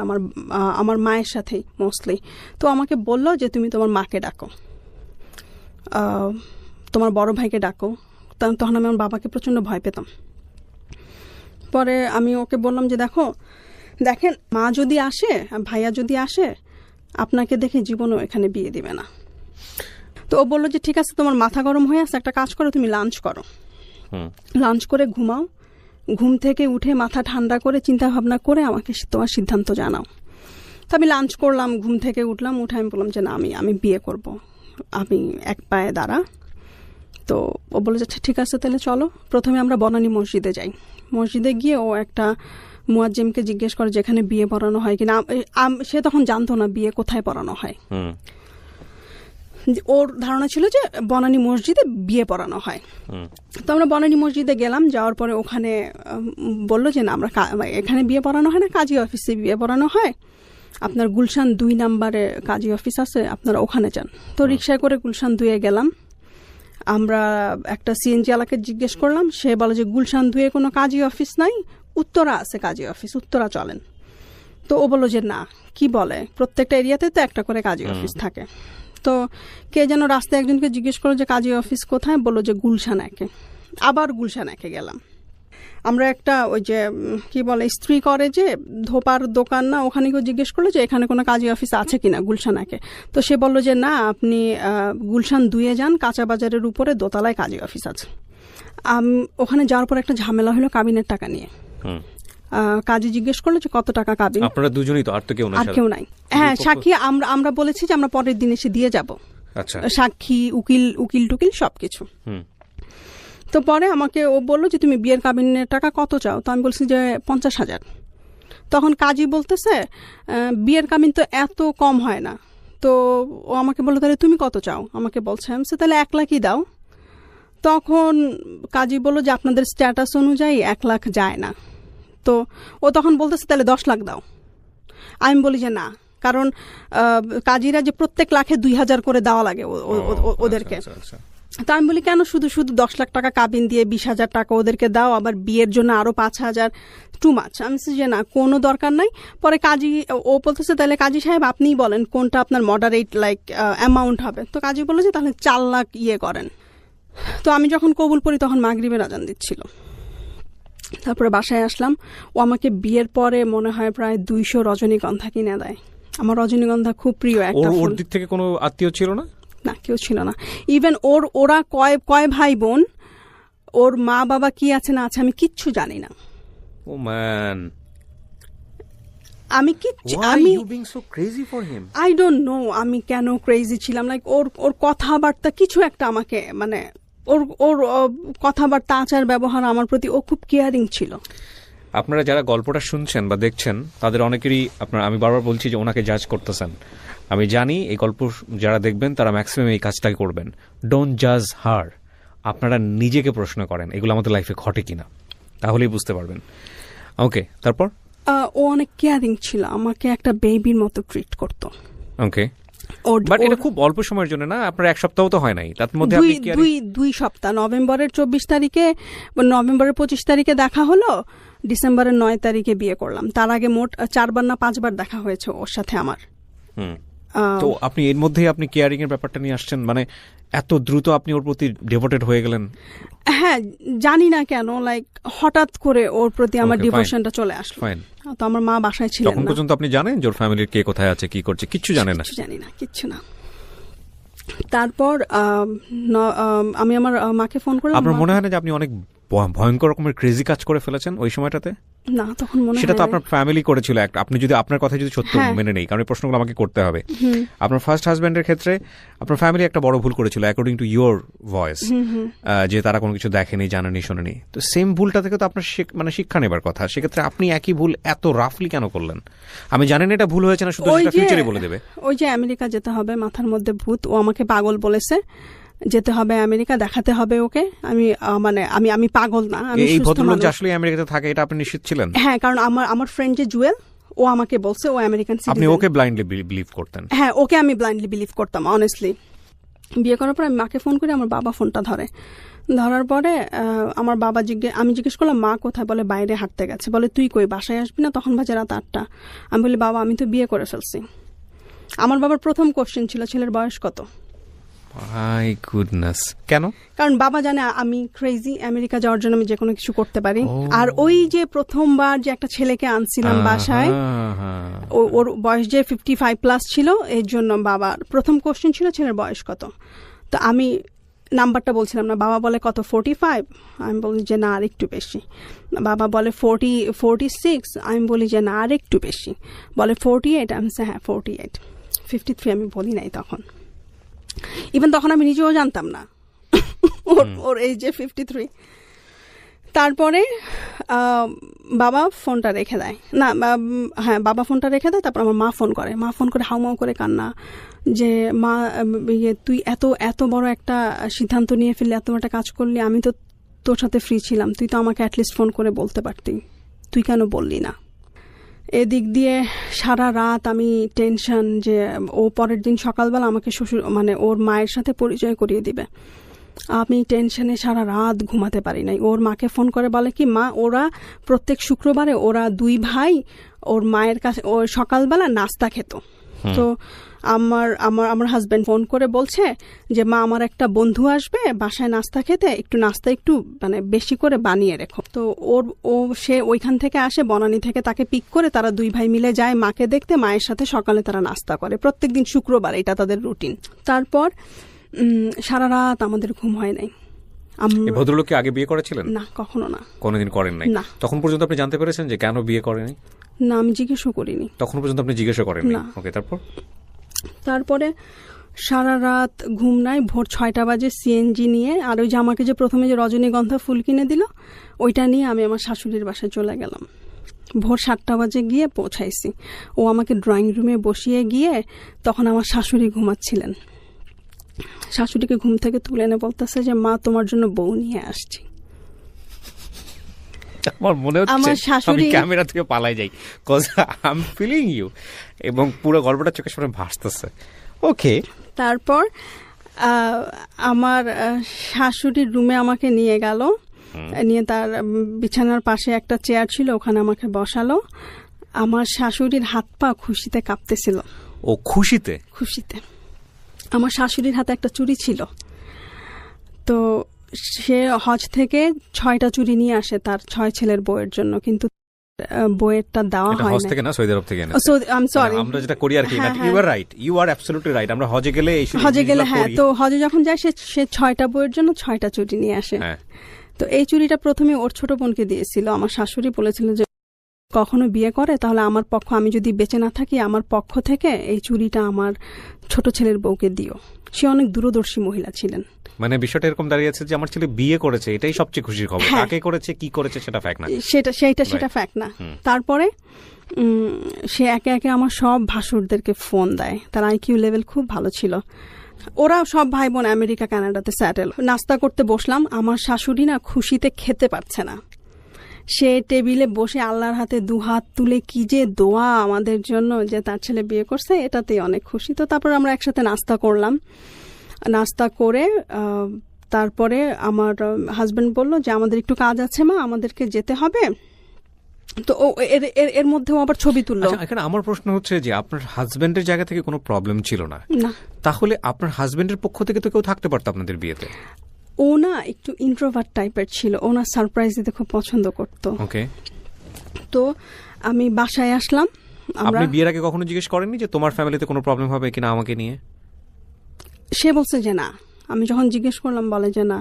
আমার মায়ের সাথেই মোস্টলি। তো আমাকে বললো যে তুমি তোমার মাকে ডাকো, তোমার বড় ভাইকে ডাকো। তখন আমি আমার বাবাকে প্রচন্ড ভয় পেতাম। পরে আমি ওকে বললাম যে দেখেন মা যদি আসে, ভাইয়া যদি আসে, আপনাকে দেখে জীবনও এখানে বিয়ে দিবে না। তো ও বললো যে ঠিক আছে, তোমার মাথা গরম হয়ে আছে, একটা কাজ করো, তুমি লাঞ্চ করো, লাঞ্চ করে ঘুমাও, ঘুম থেকে উঠে মাথা ঠান্ডা করে চিন্তা ভাবনা করে আমাকে তোমার সিদ্ধান্ত জানাও। তো আমি লাঞ্চ করলাম, ঘুম থেকে উঠলাম, উঠে আমি বললাম যে না, আমি বিয়ে করব, আমি এক পায়ে দাঁড়া। তো ও বলে যাচ্ছে ঠিক আছে, তাহলে চলো। প্রথমে আমরা বনানী মসজিদে যাই। মসজিদে গিয়ে ও একটা মুয়াজ্জিমকে জিজ্ঞেস করে যেখানে বিয়ে পড়ানো হয় কিনা। সে তখন জানতো না বিয়ে কোথায় পড়ানো হয়। ওর ধারণা ছিল যে বনানী মসজিদে বিয়ে পড়ানো হয়। তো আমরা বনানী মসজিদে গেলাম। যাওয়ার পরে ওখানে বললো যে না, আমরা এখানে বিয়ে পড়ানো হয় না, কাজী অফিসে বিয়ে পড়ানো হয়, আপনার গুলশান 2 নম্বরে কাজী অফিস আছে, আপনারা ওখানে যান। তো রিক্সায় করে গুলশান 2-এ গেলাম। আমরা একটা সিএনজি আলাকে জিজ্ঞেস করলাম, সে বলে যে গুলশান 2-এ কোনো কাজী অফিস নাই, উত্তরা আছে কাজী অফিস, উত্তরা চলেন। তো ও বললো যে না, কি বলে, প্রত্যেকটা এরিয়াতে তো একটা করে কাজী অফিস থাকে। তো কে যেন রাস্তায় একজনকে জিজ্ঞেস করলো যে কাজী অফিস কোথায়, বললো যে গুলশান 1-এ। আবার গুলশান 1-এ গেলাম। আমরা একটা ওই যে কি বলে ইস্ত্রি করে যে ধোপার দোকান না, ওখানে কেউ জিজ্ঞেস করলো যে এখানে কোনো কাজী অফিস আছে কিনা গুলশান 1-এ। তো সে বললো যে না, আপনি গুলশান 2-এ যান, কাঁচা বাজারের উপরে দোতলায় কাজী অফিস আছে। ওখানে যাওয়ার পর একটা ঝামেলা হলো কাবিনের টাকা নিয়ে। কাজী জিজ্ঞেস করলো যে কত টাকা কাবিন। আপনারা দুজনেই তো, আর তো কেউ নাই? হ্যাঁ, সাক্ষী আমরা বলেছি যে আমরা পরের দিন এসে দিয়ে যাব। আচ্ছা, সাক্ষী, উকিল টুকিল সবকিছু। তো পরে আমাকে ও বললো যে তুমি বিয়ের কাবিনের টাকা কত চাও? তো আমি বলছি যে 50,000। তখন কাজী বলতেছে বিয়ের কাবিন তো এত কম হয় না। তো ও আমাকে বললো তাহলে তুমি কত চাও? আমাকে বলছে আমি তাহলে 1 লাখই দাও। তখন কাজী বলল যে আপনাদের স্ট্যাটাস অনুযায়ী 1 লাখ যায় না। তো ও তখন বলতেছে তাহলে 10 লাখ দাও। আমি বলি যে না, কারণ কাজীরা যে প্রত্যেক লাখে 2,000 করে দেওয়া লাগে ওদেরকে। তা আমি বলি কেন শুধু শুধু 10 লাখ টাকা কাবিন দিয়ে 20,000 টাকা ওদেরকে দাও, আবার বিয়ের জন্য আরো 5,000, টু মাচ। আমি যে না, কোনো দরকার নাই। পরে কাজী ও বলতেছে তাহলে কাজী সাহেব আপনিই বলেন কোনটা আপনার মডারেট লাইক অ্যামাউন্ট হবে। তো কাজী বলল যে তাহলে 4 লাখ করেন। তো আমি যখন কবুল পড়ি তখন মাগরিবের আজান দিচ্ছিল। তারপরে বাসায় আসলাম। ও আমাকে বিয়ের পরে মনে হয় প্রায় 200 রজনীগন্ধা কিনে দেয়। আমার রজনীগন্ধা খুব প্রিয় একটা ফুল। ওর দিক থেকে কোনো আত্মীয় ছিল না? না, কেউ ছিল না। ইভেন ওরা কয় ভাই বোন, ওর মা বাবা কি আছে না আছে আমি কিচ্ছু জানি না। ও ম্যান, আমি কিচ্ছু, আমি আই ডোন্ট নো আমি কেন ক্রেজি ছিলাম। লাইক ওর কথাবার্তা কিছু একটা আমাকে মানে ওর কথাবার্তা আচার ব্যবহার আমার প্রতি ও খুব কেয়ারিং ছিল। আপনারা যারা গল্পটা শুনছেন বা দেখছেন তাদের অনেকেরই আমি বারবার বলছি যে ওনাকে জাজ করতেছেন। আমি জানি এই গল্প যারা দেখবেন তারা ম্যাক্সিমাম এই কাজটাই করবেন। ডোন্ট জাজ হার। আপনারা নিজেকে প্রশ্ন করেন এগুলো আমাদের লাইফে ঘটে কিনা, তাহলেই বুঝতে পারবেন। ওকে, তারপর? ও অনেক কেয়ারিং ছিল, আমাকে একটা বেবির মতো ট্রিট করতো। ওকে, বাট এটা খুব অল্প সময়ের জন্য না, আপনার 1 সপ্তাহ তো হয় নাই, তার মধ্যে দুই সপ্তাহ। নভেম্বরের 24 তারিখে, নভেম্বরের 25 তারিখে দেখা হলো, ডিসেম্বরের 9 তারিখে বিয়ে করলাম। তার আগে মোট 4 বার না 5 বার দেখা হয়েছে ওর সাথে আমার। তো আপনি এর মধ্যেই আপনি কেয়ারিং এর ব্যাপারটা নিয়ে আসছেন, মানে এত দ্রুত আপনি ওর প্রতি ডিভোটেড হয়ে গেলেন? হ্যাঁ, জানি না কেন, লাইক হঠাৎ করে ওর প্রতি আমার ডিভোশনটা চলে আসলো। তো আমার মা বাসায় ছিলেন না। তখন পর্যন্ত আপনি জানেন যে ওর ফ্যামিলির কে কোথায় আছে, কি করছে? কিচ্ছু জানেন না? জানি না, কিচ্ছু না। তারপর আমি আমার মাকে ফোন করলাম। আপনার মনে হয় না যে আপনি অনেক ভয়ঙ্কর রকমের ক্রেজি কাজ করে ফেলেছেন ওই সময়টাতে? না, তখন মনে হয় সেটা তো আপনার ফ্যামিলি করেছিল। আপনি যদি আপনার কথা যদি সত্য মেনে নেই, কারণ এই প্রশ্নগুলো আমাকে করতে হবে। আপনার ফার্স্ট হাজব্যান্ডের ক্ষেত্রে আপনার ফ্যামিলি একটা বড় ভুল করেছিল অ্যাকর্ডিং টু ইউর ভয়েস, যে তারা কোনো কিছু দেখেনি, জানেনি, শোনেনি। তো সেম ভুলটা থেকে তো আপনার মানে শিক্ষা নেবার কথা। সেক্ষেত্রে আপনি একই ভুল এত রাফলি কেন করলেন? আমি জানেন এটা ভুল হয়েছে না, শুধু ফিউচারে বলে দেবে। ওই যে আমেরিকা যেতে হবে, মাথার মধ্যে ভূত। ও আমাকে পাগল বলেছে, যেতে হবে আমেরিকা, দেখাতে হবে ওকে। আমি পাগল না, আমি এই ভদ্রলোক যে আসলে আমেরিকাতে থাকে এটা আপনি নিশ্চিত ছিলেন? হ্যাঁ, কারণ আমার ফ্রেন্ড যে জুয়েল, ও আমাকে বলছে ও আমেরিকান সিটিজেন। আপনি ওকে ব্লাইন্ডলি বিলিভ করতেন? হ্যাঁ, ওকে আমি ব্লাইন্ডলি বিলিভ করতাম অনেস্টলি। বিয়ে করার পর আমি মাকে ফোন করি, আমার বাবা ফোনটা ধরার পরে আমার বাবা আমি জিজ্ঞেস করলাম মা কোথায়? বলে বাইরে হাঁটতে গেছে। বলে তুই কই, বাসায় আসবি না? তখন বাজে রাত 8টা। আমি বলি বাবা আমি তো বিয়ে করে ফেলছি। আমার বাবার প্রথম কোশ্চেন ছিল ছেলের বয়স কত। মাই গুডনেস, কেন? কারণ বাবা জানে আমি ক্রেজি, আমেরিকা যাওয়ার জন্য আমি যে কোনো কিছু করতে পারি। আর ওই যে প্রথমবার যে একটা ছেলেকে আনছিলাম বাসায়, ওর বয়স যে 55+ ছিল, এর জন্য বাবার প্রথম কোশ্চেন ছিল ছেলের বয়স কত। তো আমি নাম্বারটা বলছিলাম না। বাবা বলে কত? 45। আমি বলি যে না, আর একটু বেশি। বাবা বলে 46। আমি বলি যে না, আর একটু বেশি। বলে 48। আমি হ্যাঁ 48। 53 আমি বলি নাই তখন। ইভেন তখন আমি নিজেও জানতাম না ওর এই যে 53। তারপরে বাবা ফোনটা রেখে দেয়। না, হ্যাঁ, বাবা ফোনটা রেখে দেয়। তারপর আমার মা ফোন করে হাউমাউ করে কান্না, যে মা তুই এত বড় একটা সিদ্ধান্ত নিয়ে ফেললি, এত একটা কাজ করলি, আমি তো তোর সাথে ফ্রি ছিলাম, তুই তো আমাকে অ্যাটলিস্ট ফোন করে বলতে পারতি, তুই কেন বললি না? এদিক দিয়ে সারা রাত আমি টেনশন যে ও পরের দিন সকালবেলা আমাকে শ্বশুর ওর মায়ের সাথে পরিচয় করিয়ে দিবে। আমি টেনশনে সারা রাত ঘুমাতে পারি নাই। ওর মাকে ফোন করে বলে কি, মা ওরা প্রত্যেক শুক্রবারে ওরা 2 ভাই ওর মায়ের কাছে ওর সকালবেলা নাস্তা খেত। তো আমার হাজবেন্ড ফোন করে বলছে যে মা আমার একটা বন্ধু আসবে বাসায় নাস্তা খেতে, নাস্তা একটু বেশি করে বানিয়ে রেখো। তো সে ওইখান থেকে আসে, বনানী থেকে তাকে পিক করে তারা 2 ভাই মিলে যায় মাকে দেখতে। মায়ের সাথে সকালে তারা নাস্তা করে প্রত্যেকদিন শুক্রবার, এটা তাদের রুটিন। তারপর সারা রাত আমাদের ঘুম হয় নাই। ভদ্রলোককে আগে বিয়ে করেছিলেন? না, কখনো না। কোনোদিন করেন নাই? না। তখন পর্যন্ত আপনি জানতে পেরেছেন যে কেন বিয়ে করেনি? না, আমি জিজ্ঞেসও করিনি। তখন পর্যন্ত আপনি জিজ্ঞাসা করেননি? ওকে, তারপরে সারা রাত ঘুম নাই। ভোর 6টা বাজে সিএনজি নিয়ে, আর ওই যে আমাকে যে প্রথমে যে রজনীগন্ধা ফুল কিনে দিল, ওইটা নিয়ে আমি আমার শাশুড়ির বাসায় চলে গেলাম। ভোর 7টা বাজে গিয়ে পৌঁছাইছি। ও আমাকে ড্রয়িং রুমে বসিয়ে গিয়ে তখন আমার শাশুড়ি ঘুমাচ্ছিলেন। শাশুড়িকে ঘুম থেকে তুলে এনে বলতেছে যে মা তোমার জন্য বউ নিয়ে আসছি। আমার মনে হচ্ছে আমার আমি শাশুড়ি- ক্যামেরা থেকে পালাই যাই, cause I am feeling you, এবং পুরো গল্পটা চোখের সামনে ভাসতেছে। ওকে, তারপর আমার শাশুড়ির রুমে আমাকে নিয়ে গেল, নিয়ে তার বিছানার পাশে একটা চেয়ার ছিল, ওখানে আমাকে বসালো। আমার শাশুড়ির হাত পা খুশিতে কাঁপতেছিল। ও খুশিতে? খুশিতে। আমার শাশুড়ির হাতে একটা চুড়ি ছিল, তো সে হজ থেকে 6টা চুড়ি নিয়ে আসে তার 6 ছেলের বউয়ের জন্য, কিন্তু বউয়েরটা দেওয়া এটা হয় হজ না। থেকে না, সৌদি আরব থেকে এনেছে। সরি, আমরা যেটা করি আর কি, হ্যাঁ, you are right, you are absolutely right. আমরা হজে গেলে এই হজে গেলে, জিনিসগুলো হ্যাঁ, করি। তো হজে যখন যায় সে 6টা বউয়ের জন্য 6টা চুড়ি নিয়ে আসে। হ্যাঁ, তো এই চুড়িটা প্রথমে ওর ছোট বোনকে দিয়েছিল। আমার শাশুড়ি বলেছিল যে কখনো বিয়ে করে তাহলে আমার পক্ষ, আমি যদি বেঁচে না থাকি, আমার পক্ষ থেকে এই চুড়িটা আমার ছোট ছেলের বউকে দিও। সে অনেক দূরদর্শী মহিলা ছিলেন। মানে বিষয়টা এরকম দাঁড়িয়েছে যে আমার ছেলে বিয়ে করেছে, এটাই সবচেয়ে খুশির খবর। হ্যাঁ। কাকে করেছে, কি করেছে সেটা ফ্যাক্ট না। সেটা ফ্যাক্ট না। তারপরে সে একে একে আমার সব ভাসুরদেরকে ফোন দেয়। তার আইকিউ লেভেল খুব ভালো ছিল। ওরা সব ভাই বোন আমেরিকা কানাডাতে স্যাটেল। নাস্তা করতে বসলাম, আমার শাশুড়ি না খুশিতে খেতে পারছে না। সে টেবিলে বসে আল্লাহর হাতে 2 হাত তুলে কি যে দোয়া আমাদের জন্য যে তার ছেলে বিয়ে করছে, এটাতেই অনেক খুশি। তো তারপর আমরা একসাথে নাস্তা করলাম। নাস্তা করে তারপরে আমার হাজবেন্ড বলল যে আমাদের একটু কাজ আছে মা, আমাদেরকে যেতে হবে। তো এর মধ্যেও আবার ছবি তুললো। আচ্ছা, এখানে আমার প্রশ্ন হচ্ছে যে আপনার হাজবেন্ডের জায়গা থেকে কোনো প্রবলেম ছিল না, না, তাহলে আপনার হাজবেন্ডের পক্ষ থেকে তো কেউ থাকতে পারতো আপনাদের বিয়েতে। ও না একটু ইন্ট্রোভার্ট টাইপের ছিল, ও না সারপ্রাইজ দিতে খুব পছন্দ করতো। ওকে, তো আমি বাসায় আসলাম। আমরা, আপনি বিয়ের আগে কখনো জিজ্ঞেস করেননি যে তোমার ফ্যামিলিতে কোনো প্রবলেম হবে কিনা আমাকে নিয়ে? সে বলছে যে না। আমি যখন জিজ্ঞেস করলাম বলে যে না,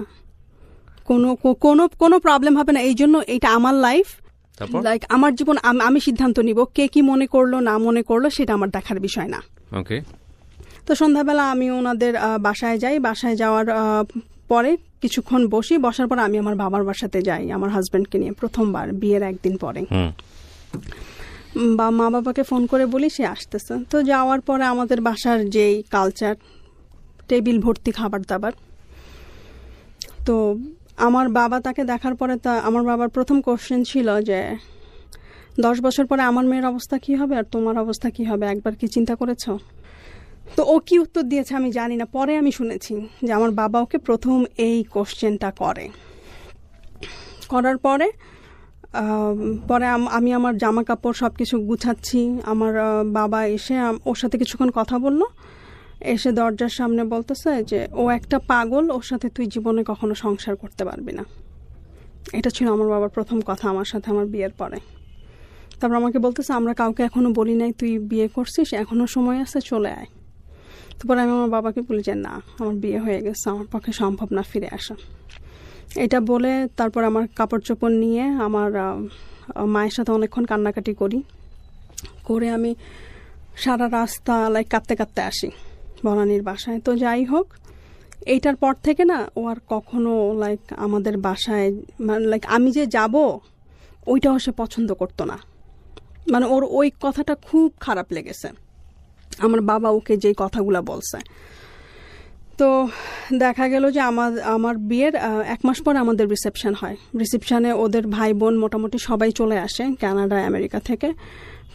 কোনো প্রবলেম হবে না। এই জন্য এটা আমার লাইফ, তারপর লাইক আমার জীবন, আমি সিদ্ধান্ত নিব। কে কি মনে করলো না মনে করলো সেটা আমার দেখার বিষয় না। ওকে, তো সন্ধ্যাবেলা আমি ওনাদের বাসায় যাই। বাসায় যাওয়ার পরে কিছুক্ষণ বসার পর আমি আমার বাবার বাসাতে যাই আমার হাজবেন্ডকে নিয়ে, প্রথমবার বিয়ের একদিন পরে। বা মা বাবাকে ফোন করে বলি সে আসতেছে। তো যাওয়ার পরে আমাদের বাসার যেই কালচার, টেবিল ভর্তি খাবার দাবার। তো আমার বাবা তাকে দেখার পরে আমার বাবার প্রথম কোশ্চেন ছিল যে 10 বছর পরে আমার মেয়ের অবস্থা কি হবে আর তোমার অবস্থা কি হবে, একবার কি চিন্তা করেছো? তো ও কি উত্তর দিয়েছে আমি জানি না, পরে আমি শুনেছি যে আমার বাবা ওকে প্রথম এই কোশ্চেনটা করার পরে আমি আমার জামা কাপড় সব কিছু গুছাচ্ছি। আমার বাবা এসে ওর সাথে কিছুক্ষণ কথা বলল, এসে দরজার সামনে বলতেছে যে ও একটা পাগল, ওর সাথে তুই জীবনে কখনো সংসার করতে পারবি না। এটা ছিল আমার বাবার প্রথম কথা আমার সাথে আমার বিয়ের পরে। তারপর আমাকে বলতেছে আমরা কাউকে এখনো বলি নাই তুই বিয়ে করছিস, এখনো সময় আছে, চলে আয়। তারপর আমি আমার বাবাকে বলি যে না, আমার বিয়ে হয়ে গেছে, আমার পক্ষে সম্ভব না ফিরে আসা। এটা বলে তারপর আমার কাপড় চোপড় নিয়ে আমার মায়ের সাথে অনেকক্ষণ কান্নাকাটি করে আমি সারা রাস্তা কাঁদতে কাঁদতে আসি বনানীর বাসায়। তো যাই হোক, এইটার পর থেকে না ও আর কখনো আমাদের বাসায় আমি যে যাব ওইটাও সে পছন্দ করতো না। মানে ওর ওই কথাটা খুব খারাপ লেগেছে আমার বাবা ওকে যে কথাগুলো বলছে। তো দেখা গেল যে আমার বিয়ের 1 মাস পর আমাদের রিসেপশন হয়। রিসেপশনে ওদের ভাই বোন মোটামুটি সবাই চলে আসে কানাডা আমেরিকা থেকে।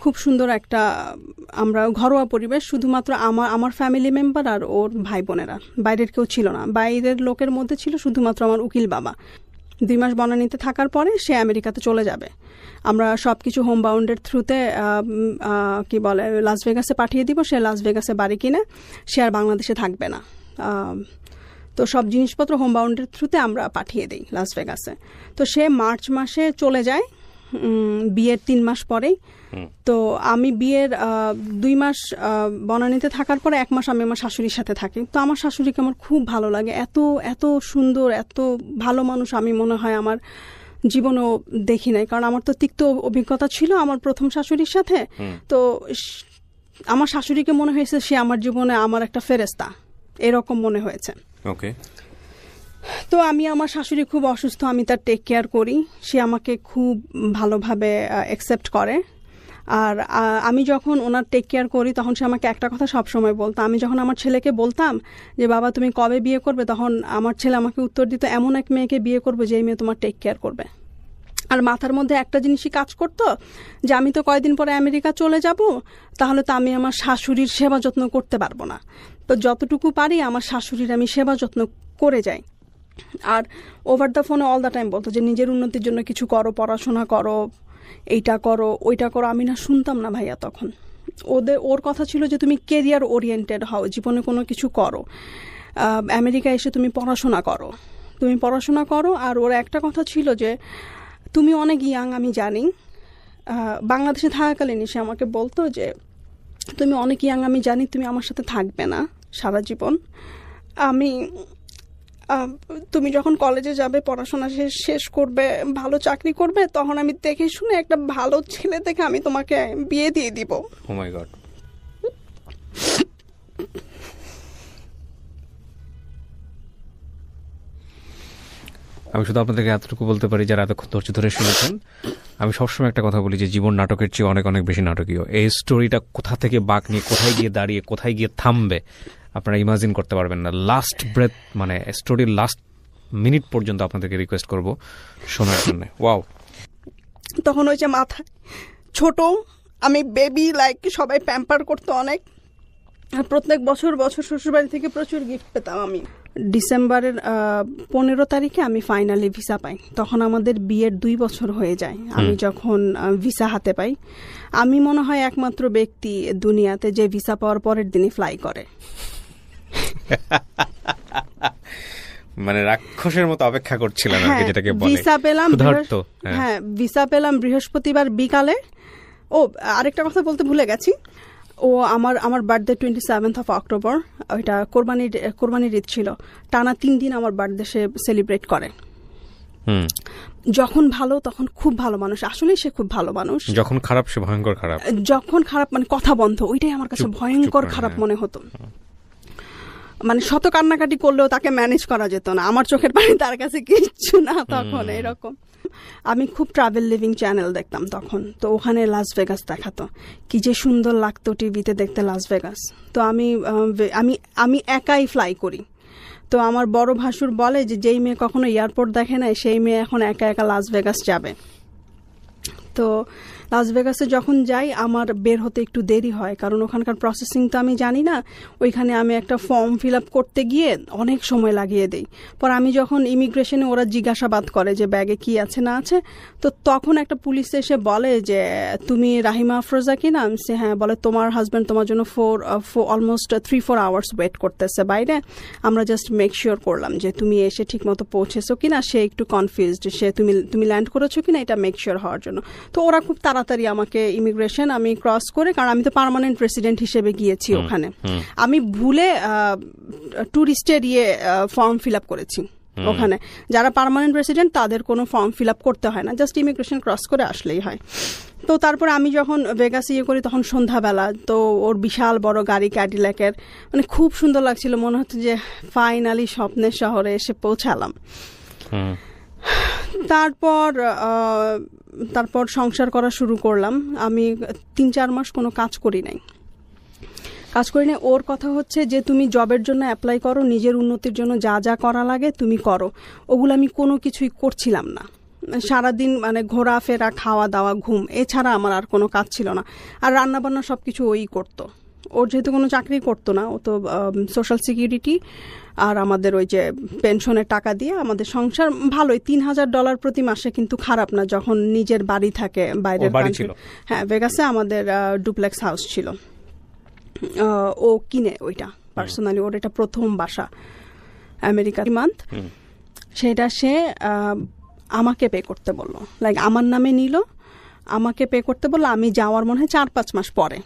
খুব সুন্দর একটা আমরা ঘরোয়া পরিবেশ, শুধুমাত্র আমার ফ্যামিলি মেম্বার আর ওর ভাই বোনেরা, বাইরের কেউ ছিল না। বাইরের লোকের মধ্যে ছিল শুধুমাত্র আমার উকিল বাবা। 2 মাস বনানীতে থাকার পরে সে আমেরিকাতে চলে যাবে। আমরা সব কিছু হোম বাউন্ডের থ্রুতে কি বলে লাস ভেগাসে পাঠিয়ে দিব। সে লাস ভেগাসে বাড়ি কিনে সে আর বাংলাদেশে থাকবে না। তো সব জিনিসপত্র হোম বাউন্ডের থ্রুতে আমরা পাঠিয়ে দিই লাস ভেগাসে। তো সে মার্চ মাসে চলে যায় বিয়ের 3 মাস পরেই। তো আমি বিয়ের 2 মাস বনানীতে থাকার পরে 1 মাস আমি আমার শাশুড়ির সাথে থাকি। তো আমার শাশুড়িকে আমার খুব ভালো লাগে, এত সুন্দর, এত ভালো মানুষ আমি মনে হয় আমার জীবনেও দেখি নাই। কারণ আমার তো তিক্ত অভিজ্ঞতা ছিল আমার প্রথম শাশুড়ির সাথে। তো আমার শাশুড়িকে মনে হয়েছে সে আমার জীবনে আমার একটা ফেরেস্তা, এরকম মনে হয়েছে। ওকে। তো আমার শাশুড়ি খুব অসুস্থ, আমি তার টেক কেয়ার করি। সে আমাকে খুব ভালোভাবে অ্যাকসেপ্ট করে। আর আমি যখন ওনার টেক কেয়ার করি তখন সে আমাকে একটা কথা সবসময় বলতো। আমি যখন আমার ছেলেকে বলতাম যে বাবা তুমি কবে বিয়ে করবে, তখন আমার ছেলে আমাকে উত্তর দিত, এমন এক মেয়েকে বিয়ে করবে যে মেয়ে তোমার টেক কেয়ার করবে। আর মাথার মধ্যে একটা জিনিসই কাজ করতো যে আমি তো কয়েকদিন পরে আমেরিকা চলে যাব, তাহলে তো আমি আমার শাশুড়ির সেবা যত্ন করতে পারবো না। তো যতটুকু পারি আমার শাশুড়ির আমি সেবা যত্ন করে যাই। আর ওভার দ্য ফোনে অল দ্য টাইম বলতো যে নিজের উন্নতির জন্য কিছু করো, পড়াশোনা করো, এইটা করো ওইটা করো। আমি না শুনতাম না ভাইয়া তখন। ওর কথা ছিল যে তুমি কেরিয়ার ওরিয়েন্টেড হও, জীবনে কোনো কিছু করো, আমেরিকা এসে তুমি পড়াশোনা করো। আর ওর একটা কথা ছিল যে তুমি অনেক ইয়াং, আমি জানি, বাংলাদেশে থাকাকালীন সে আমাকে বলতো যে তুমি অনেক ইয়াং, আমি জানি তুমি আমার সাথে থাকবে না সারা জীবন। তুমি যখন কলেজে যাবে, পড়াশোনা শেষ করবে, ভালো চাকরি করবে, তখন আমি দেখে শুনে একটা ভালো ছেলে দেখে আমি তোমাকে বিয়ে দিয়ে দিব। ও মাই গড। আমি শুধু আপনাদেরকে এতটুকু বলতে পারি যারা এতক্ষণ ধৈর্য ধরে শুনেছেন, আমি সবসময় একটা কথা বলি যে জীবন নাটকের চেয়ে অনেক অনেক বেশি নাটকীয়। এই স্টোরিটা কোথা থেকে বাঁক নিয়ে কোথায় গিয়ে দাঁড়িয়ে কোথায় গিয়ে থামবে আপনারা ইমাজিন করতে পারবেন না। লাস্ট ব্রেথ মানে স্টোরির লাস্ট মিনিট পর্যন্ত আপনাদেরকে রিকোয়েস্ট করব শোনার জন্য। ওয়াও। তখন ওই যে মাথায় ছোট, আমি বেবি লাইক, সবাই প্যাম্পার করতো অনেক। আর প্রত্যেক বছর শ্বশুরবাড়ি থেকে প্রচুর গিফট পেতাম আমি। ডিসেম্বরের 15 তারিখে আমি ফাইনালি ভিসা পাই। তখন আমাদের বিয়ের 2 বছর হয়ে যায় আমি যখন ভিসা হাতে পাই। আমি মনে হয় একমাত্র ব্যক্তি দুনিয়াতে যে ভিসা পাওয়ার পরের দিনই ফ্লাই করে। মানে রাক্ষসের মতো অপেক্ষা করছিলাম যেটাকে বলে। ভিসা পেলাম বৃহস্পতিবার বিকালে। ও আরেকটা কথা বলতে ভুলে গেছি, আমার বার্থডে 27 অক্টোবর, ওইটা কোরবানির ঈদ ছিল। টানা 3 দিন আমার বার্থডে সে সেলিব্রেট করে। যখন ভালো তখন খুব ভালো মানুষ, আসলে সে খুব ভালো মানুষ। যখন খারাপ সে ভয়ঙ্কর খারাপ। যখন খারাপ মানে কথা বন্ধ, ওইটাই আমার কাছে ভয়ঙ্কর খারাপ মনে হতো। মানে শত কান্নাকাটি করলেও তাকে ম্যানেজ করা যেত না, আমার চোখের পানি তার কাছে কিচ্ছু না তখন। এরকম আমি খুব ট্রাভেল লিভিং চ্যানেল দেখতাম তখন, তো ওখানে লাস ভেগাস দেখাতো, কি যে সুন্দর লাগতো টিভিতে দেখতে লাস ভেগাস। তো আমি একাই ফ্লাই করি। তো আমার বড় ভাসুর বলে যে যেই মেয়ে কখনো এয়ারপোর্ট দেখে নাই সেই মেয়ে এখন একা একা লাস ভেগাস যাবে। তো লাস ভেগাসে যখন যাই আমার বের হতে একটু দেরি হয়, কারণ ওখানকার প্রসেসিং তো আমি জানি না। ওইখানে আমি একটা ফর্ম ফিল আপ করতে গিয়ে অনেক সময় লাগিয়ে দিই। পর আমি যখন ইমিগ্রেশনে ওরা জিজ্ঞাসাবাদ করে যে ব্যাগে কি আছে না আছে, তো তখন একটা পুলিশ এসে বলে যে তুমি রাহিমা আফরোজা কি না? আমি হ্যাঁ। বলে তোমার হাজব্যান্ড তোমার জন্য অলমোস্ট 3-4 আওয়ার্স ওয়েট করতেছে বাইরে, আমরা জাস্ট মেক শিওর করলাম যে তুমি এসে ঠিক মতো পৌঁছেছো কিনা। সে একটু কনফিউজড, সে তুমি ল্যান্ড করেছো কিনা এটা মেক শিওর হওয়ার জন্য। তো ওরা খুব তাড়াতাড়ি আমাকে ইমিগ্রেশন আমি ক্রস করে, কারণ আমি তো পার্মানেন্ট রেসিডেন্ট হিসেবে গিয়েছি ওখানে, আমি ভুলে ট্যুরিস্টের ফর্ম ফিল আপ করেছি ওখানে। যারা পার্মানেন্ট রেসিডেন্ট তাদের কোনো ফর্ম ফিল আপ করতে হয় না, জাস্ট ইমিগ্রেশন ক্রস করে আসলেই হয়। তো তারপরে আমি যখন ভেগাস করি তখন সন্ধ্যাবেলা, তো ওর বিশাল বড় গাড়ি ক্যাডিল্যাকের, মানে খুব সুন্দর লাগছিল, মনে হচ্ছে যে ফাইনালি স্বপ্নের শহরে এসে পৌঁছালাম। তারপর সংসার করা শুরু করলাম। আমি 3-4 মাস কোনো কাজ করি নাই। ওর কথা হচ্ছে যে তুমি জবের জন্য অ্যাপ্লাই করো, নিজের উন্নতির জন্য যা যা করা লাগে তুমি করো। ওগুলো আমি কোনো কিছুই করছিলাম না। সারাদিন মানে ঘোরাফেরা, খাওয়া দাওয়া, ঘুম, এছাড়া আমার আর কোনো কাজ ছিল না। আর রান্নাবান্না সব কিছু ওই করতো। ওর যেহেতু কোনো চাকরি করতো না, ও তো সোশ্যাল সিকিউরিটি আর আমাদের ওই যে পেনশনের টাকা দিয়ে আমাদের সংসার ভালোই। $3,000 প্রতি মাসে কিন্তু খারাপ না যখন নিজের বাড়ি থাকে বাইরের। হ্যাঁ, ভেগাসে আমাদের ডুপ্লেক্স হাউস ছিল, ও কিনে ওইটা পার্সোনালি। ওর এটা প্রথম বাসা আমেরিকার মান্থ, সেটা সে আমাকে পে করতে বললো, লাইক আমার নামে নিল, আমাকে পে করতে বললো। আমি যাওয়ার মনে হয় 4-5 মাস পরে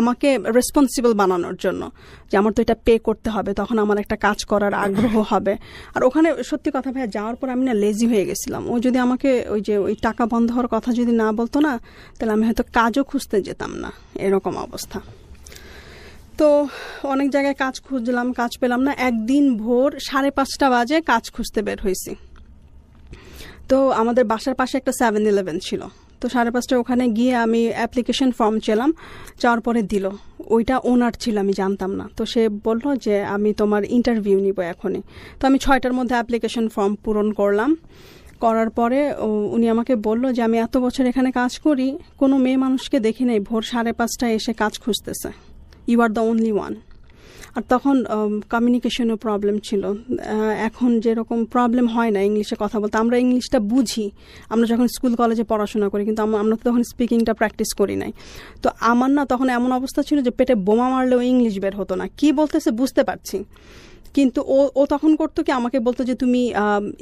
আমাকে রেসপন্সিবল বানানোর জন্য, যে আমার তো এটা পে করতে হবে, তখন আমার একটা কাজ করার আগ্রহ হবে। আর ওখানে সত্যি কথা ভাইয়া, যাওয়ার পর আমি না লেজি হয়ে গেছিলাম। ও যদি আমাকে ওই টাকা বন্ধ হওয়ার কথা যদি না বলতো না, তাহলে আমি হয়তো কাজও খুঁজতে যেতাম না, এরকম অবস্থা। তো অনেক জায়গায় কাজ খুঁজলাম, কাজ পেলাম না। একদিন ভোর 5:30 বাজে কাজ খুঁজতে বের হয়েছি। তো আমাদের বাসার পাশে একটা 7-Eleven ছিল, তো 5:30 ওখানে গিয়ে আমি অ্যাপ্লিকেশন ফর্ম চাইলাম, যাওয়ার পরে দিল। ওইটা ওনার ছিল, আমি জানতাম না। তো সে বলল যে আমি তোমার ইন্টারভিউ নিব এখনই। তো আমি 6টার মধ্যে অ্যাপ্লিকেশন ফর্ম পূরণ করলাম। করার পরে উনি আমাকে বলল যে আমি এত বছর এখানে কাজ করি, কোনো মেয়ে মানুষকে দেখি নাই ভোর 5:30টায় এসে কাজ খুঁজতেছে। You are the only one. আর তখন কমিউনিকেশনের প্রবলেম ছিল। এখন যেরকম প্রবলেম হয় না ইংলিশে কথা বলতে, আমরা ইংলিশটা বুঝি আমরা যখন স্কুল কলেজে পড়াশোনা করি, কিন্তু আমরা তো তখন স্পিকিংটা প্র্যাকটিস করি নাই। তো আমার না তখন এমন অবস্থা ছিল যে পেটে বোমা মারলেও ইংলিশ বের হতো না। কি বলতেছে বুঝতে পারছি, কিন্তু ও তখন করতো কি, আমাকে বলতো যে তুমি